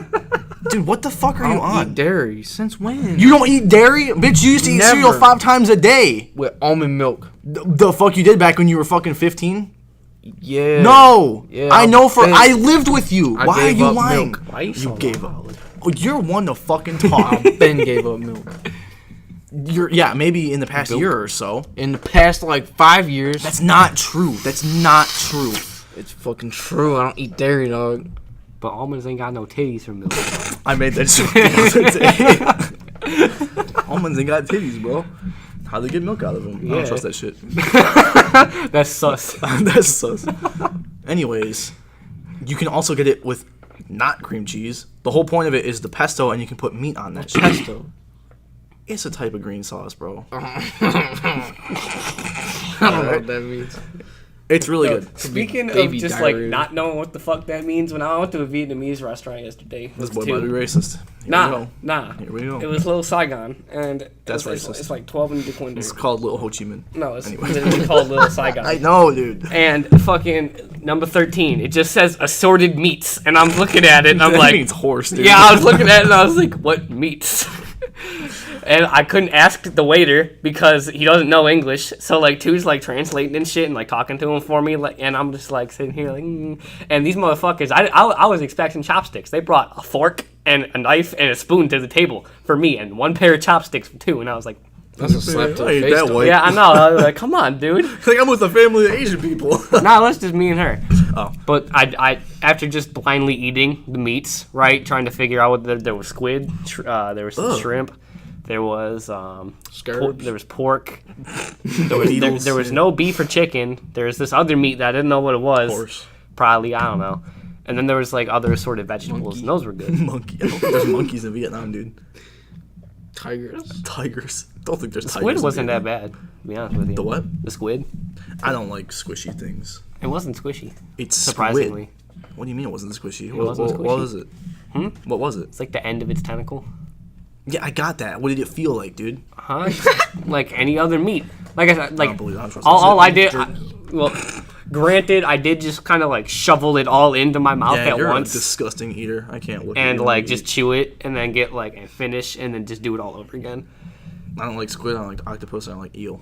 dude. What the fuck are I you don't on? eat dairy. Since when? You don't eat dairy, bitch. You used to eat cereal Never. 5 times a day. With almond milk. The fuck you did back when you were fucking 15? Yeah. No, Yeah, I know for I I lived with you. I Why are gave you up lying? milk. Why are you so gave up. loud? Oh, you're one to fucking talk. Ben gave up milk. Yeah, maybe in the past year or so. In the past like 5 years. That's not true. That's not true. It's fucking true. I don't eat dairy, dog. But almonds ain't got no titties for milk. I made that joke the other day. Almonds ain't got titties, bro. How they get milk out of them? I Yeah. don't trust that shit. That's sus. That's sus. Anyways, you can also get it with not cream cheese. The whole point of it is the pesto, and you can put meat on that shit. Pesto. It's a type of green sauce, bro. I don't know what that means. It's really good. Speaking of Baby just diarrhea. like not knowing what the fuck that means, when I went to a Vietnamese restaurant yesterday, This with boy two- might be racist. Here we Nah, go. nah. Here we go. It was Little Saigon, and That's it's racist. like 12 in DeQuinder. It's called Little Ho Chi Minh. No, it's Anyway. literally called Little Saigon. I know, dude. And fucking number 13, it just says assorted meats, and I'm looking at it, and I'm That like, means horse, dude. yeah, I was looking at it, and I was like, what meats? And I couldn't ask the waiter because he doesn't know English. So like Two's like translating and shit and like talking to him for me, like, and I'm just like sitting here like, and these motherfuckers, I was expecting chopsticks. They brought a fork and a knife and a spoon to the table for me, and one pair of chopsticks for two, and I was like, That's a slap to I the ain't face. that dog. white. yeah, I know. I was like, come on, dude. Like I'm with a family of Asian people. Nah, that's just me and her. Oh. But I after just blindly eating the meats, right, trying to figure out what there was squid, there was some Ugh. shrimp, there was Scarabs. there was pork, there was no beef or chicken. There was this other meat that I didn't know what it was. Horse. Probably, I don't know. And then there was like other assorted vegetables, and those were good. Monkey. I don't think there's monkeys in Vietnam, dude. Tigers. Tigers. Don't think there's tigers. Squid in wasn't that Vietnam. bad, to be honest with you. The what? The squid. I don't like squishy things. It wasn't squishy. It's Surprisingly. Squid. What do you mean it wasn't squishy? wasn't What squishy. was it? What was it? It's like the end of its tentacle. Yeah, I got that. What did it feel like, dude? Huh? Like any other meat. Like I said, I like don't believe it. I don't trust all it. I did, well, granted, I did just kind of like shovel it all into my mouth Yeah, at you're once a disgusting eater. I can't look at and you like eat. just chew it and then get like and finish and then just do it all over again. I don't like squid. I don't like octopus. I don't like eel.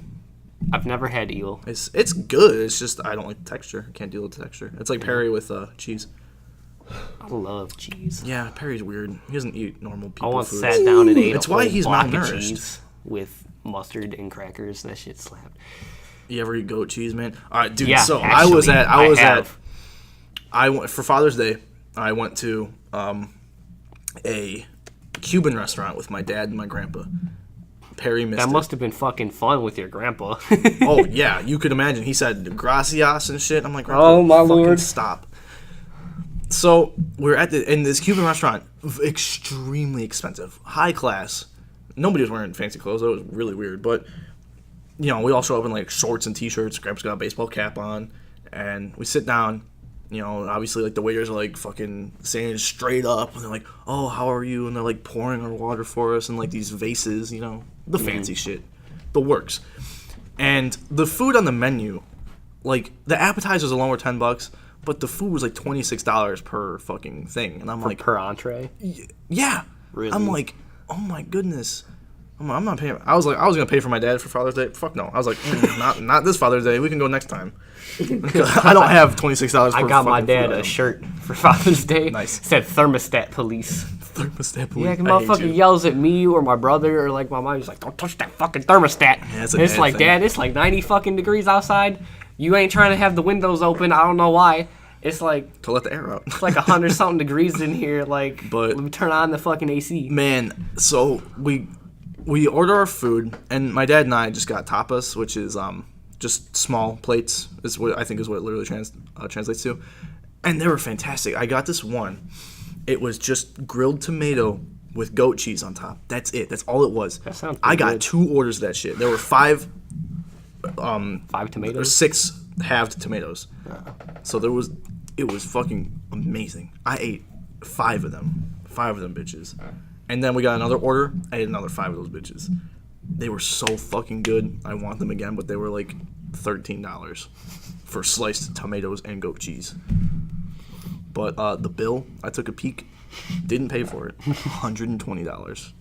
I've never had eel. It's good. It's just I don't like the texture. I can't deal with the texture. It's like Perry with cheese. I love cheese. Yeah, Perry's weird. He doesn't eat normal people I once food. sat down and ate That's a why whole he's block of malnourished. cheese with mustard and crackers. That shit slapped. You ever eat goat cheese, man? All right, dude. Yeah, so actually, I went for Father's Day. I went to a Cuban restaurant with my dad and my grandpa. Perry missed That it. must have been fucking fun with your grandpa. Oh yeah, you could imagine. He said gracias and shit. I'm like, Oh, my fucking lord. stop. So we're in this Cuban restaurant, extremely expensive, high class. Nobody was wearing fancy clothes. That was really weird. But we all show up in like shorts and t-shirts. Grandpa's got a baseball cap on, and we sit down. Obviously like the waiters are like fucking saying it straight up, and they're like, "Oh, how are you?" And they're like pouring our water for us in like these vases. The fancy shit, the works. And the food on the menu, like the appetizers alone were $10. But the food was like $26 per fucking thing, and I'm like, per entree. Yeah, really? I'm like, oh my goodness, I'm not paying. I was gonna pay for my dad for Father's Day. Fuck no. I was like, not this Father's Day. We can go next time. I don't have $26. I got my dad a shirt for Father's Day. Nice. It said thermostat police. Thermostat police. Yeah, motherfucker yells at me or my brother or like my mom. He's like, "Don't touch that fucking thermostat." Yeah, it's like, thing. Dad, it's like 90 fucking degrees outside. You ain't trying to have the windows open. I don't know why. It's like to let the air out. It's like 100 something degrees in here. Like, but let me turn on the fucking AC. Man, so we order our food, and my dad and I just got tapas, which is just small plates. Is what I think is what it literally translates to, and they were fantastic. I got this one. It was just grilled tomato with goat cheese on top. That's it. That's all it was. That sounds I got good. 2 orders of that shit. There were 5. 5 tomatoes. Or 6 halved tomatoes. So it was fucking amazing. I ate 5 of them. 5 of them bitches. And then we got another order. I ate another 5 of those bitches. They were so fucking good. I want them again, but they were like $13 for sliced tomatoes and goat cheese. But the bill, I took a peek, didn't pay for it. $120.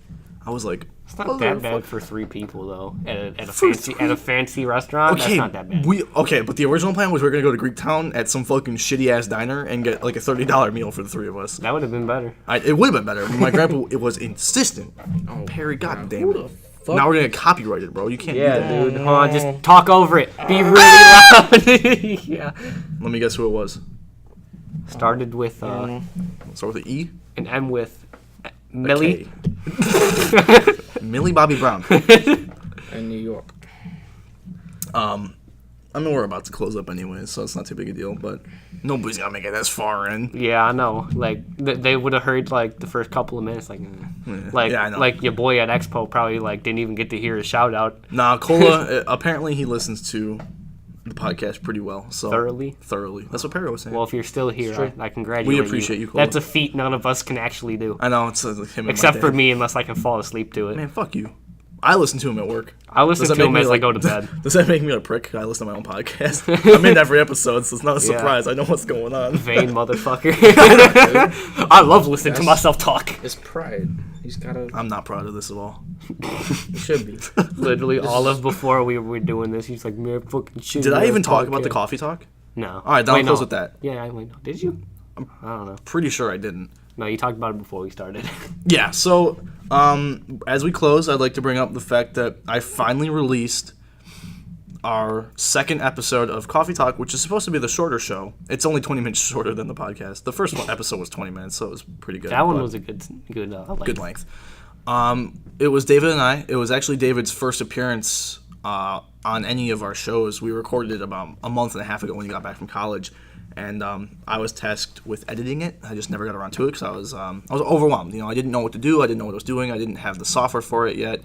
I was like, it's not that bad for 3 people though. At a fancy restaurant, okay, that's not that bad. But the original plan was we were gonna go to Greektown at some fucking shitty ass diner and get like a $30 meal for the 3 of us. That would have been better. It would have been better. My grandpa, it was insistent. Perry, goddamn it. Now we're gonna get copyrighted, bro. You can't do that. Yeah, dude. Hold on, just talk over it. Be really loud. Yeah. Let me guess who it was. Started with Start with an E? an M with Millie. Millie Bobby Brown. In New York. I mean, we're about to close up anyway, so it's not too big a deal, but nobody's gonna make it this far in. Yeah, I know. Like, they would have heard, like, the first couple of minutes, like, Yeah, I know. like your boy at Expo probably, like, didn't even get to hear his shout-out. Nah, Cola, apparently he listens to the podcast pretty well. So Thoroughly? Thoroughly. That's what Perry was saying. Well, if you're still here, I congratulate you. We appreciate you, Cola. That's a feat none of us can actually do. I know, it's like him and Except my for dad. me, unless I can fall asleep to it. Man, fuck you. I listen to him at work. I listen to him as I go to bed. Does that make me a prick? I listen to my own podcast. I'm in every episode, so it's not a surprise. I know what's going on. Vain motherfucker. I love listening to myself talk. It's pride. He's gotta. I'm not proud of this at all. He should be. Literally, all of before we were doing this, he's like, man, fucking shit. Did I even talk about the coffee talk? No. All right, then I'll close with that. Yeah, wait, no. Did you? I don't know. Pretty sure I didn't. No, you talked about it before we started. Yeah, so as we close, I'd like to bring up the fact that I finally released our second episode of Coffee Talk, which is supposed to be the shorter show. It's only 20 minutes shorter than the podcast. The first episode was 20 minutes, so it was pretty good. That one was a good length. It was David and I. It was actually David's first appearance on any of our shows. We recorded it about a month and a half ago when he got back from college. And I was tasked with editing it. I just never got around to it because I was overwhelmed. I didn't know what to do. I didn't know what I was doing. I didn't have the software for it yet.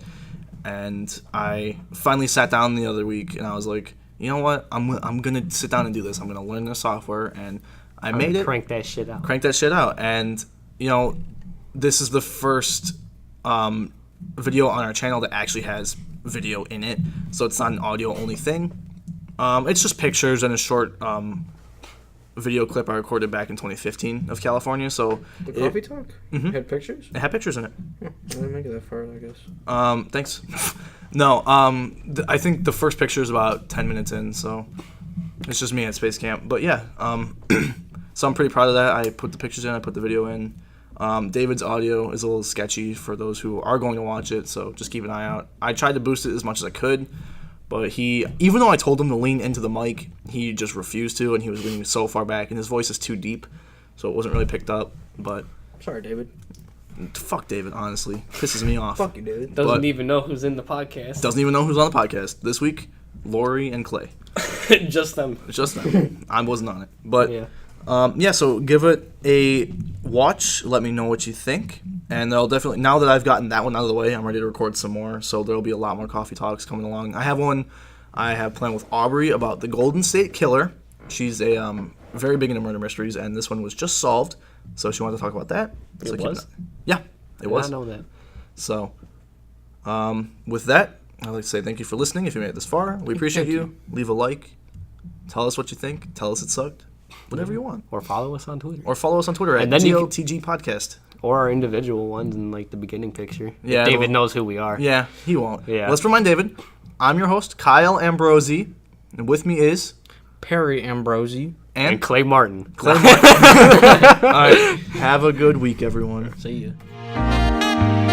And I finally sat down the other week and I was like, you know what? I'm gonna sit down and do this. I'm gonna learn the software, and I made it. Crank that shit out. And this is the first video on our channel that actually has video in it. So it's not an audio only thing. It's just pictures and a short video clip I recorded back in 2015 of California. So The coffee talk? Mhm. Had pictures? it had pictures in it. I didn't make it that far, I guess. Thanks. No, I think the first picture is about 10 minutes in, so it's just me at Space Camp. But yeah, so I'm pretty proud of that. I put the pictures in, I put the video in. David's audio is a little sketchy for those who are going to watch it, so just keep an eye out. I tried to boost it as much as I could, but even though I told him to lean into the mic, he just refused to, and he was leaning so far back, and his voice is too deep, so it wasn't really picked up. But Sorry, David. fuck David, honestly. Pisses me off. Fuck you, David. Doesn't even know who's in the podcast. Doesn't even know who's on the podcast. This week, Lori and Clay. Just them. It's just them. I wasn't on it. But Yeah. Yeah, so give it a watch. Let me know what you think. And they'll definitely, now that I've gotten that one out of the way, I'm ready to record some more. So there'll be a lot more coffee talks coming along. I have one I have planned with Aubrey about the Golden State Killer. She's a very big into murder mysteries, and this one was just solved. So she wanted to talk about that. So It was? Yeah, it was. I know that. So with that, I'd like to say thank you for listening. If you made it this far, we appreciate you. Leave a like. Tell us what you think. Tell us it sucked. Whatever you want. Or follow us on Twitter. Or follow us on Twitter at And then you GLTG Podcast. Or our individual ones in like the beginning picture. Yeah, David well- knows who we are. Yeah, he won't. Yeah. Let's remind David. I'm your host, Kyle Ambrosi. And with me is... Perry Ambrosi. And And Clay Martin. Clay Martin. All right. Have a good week, everyone. See ya.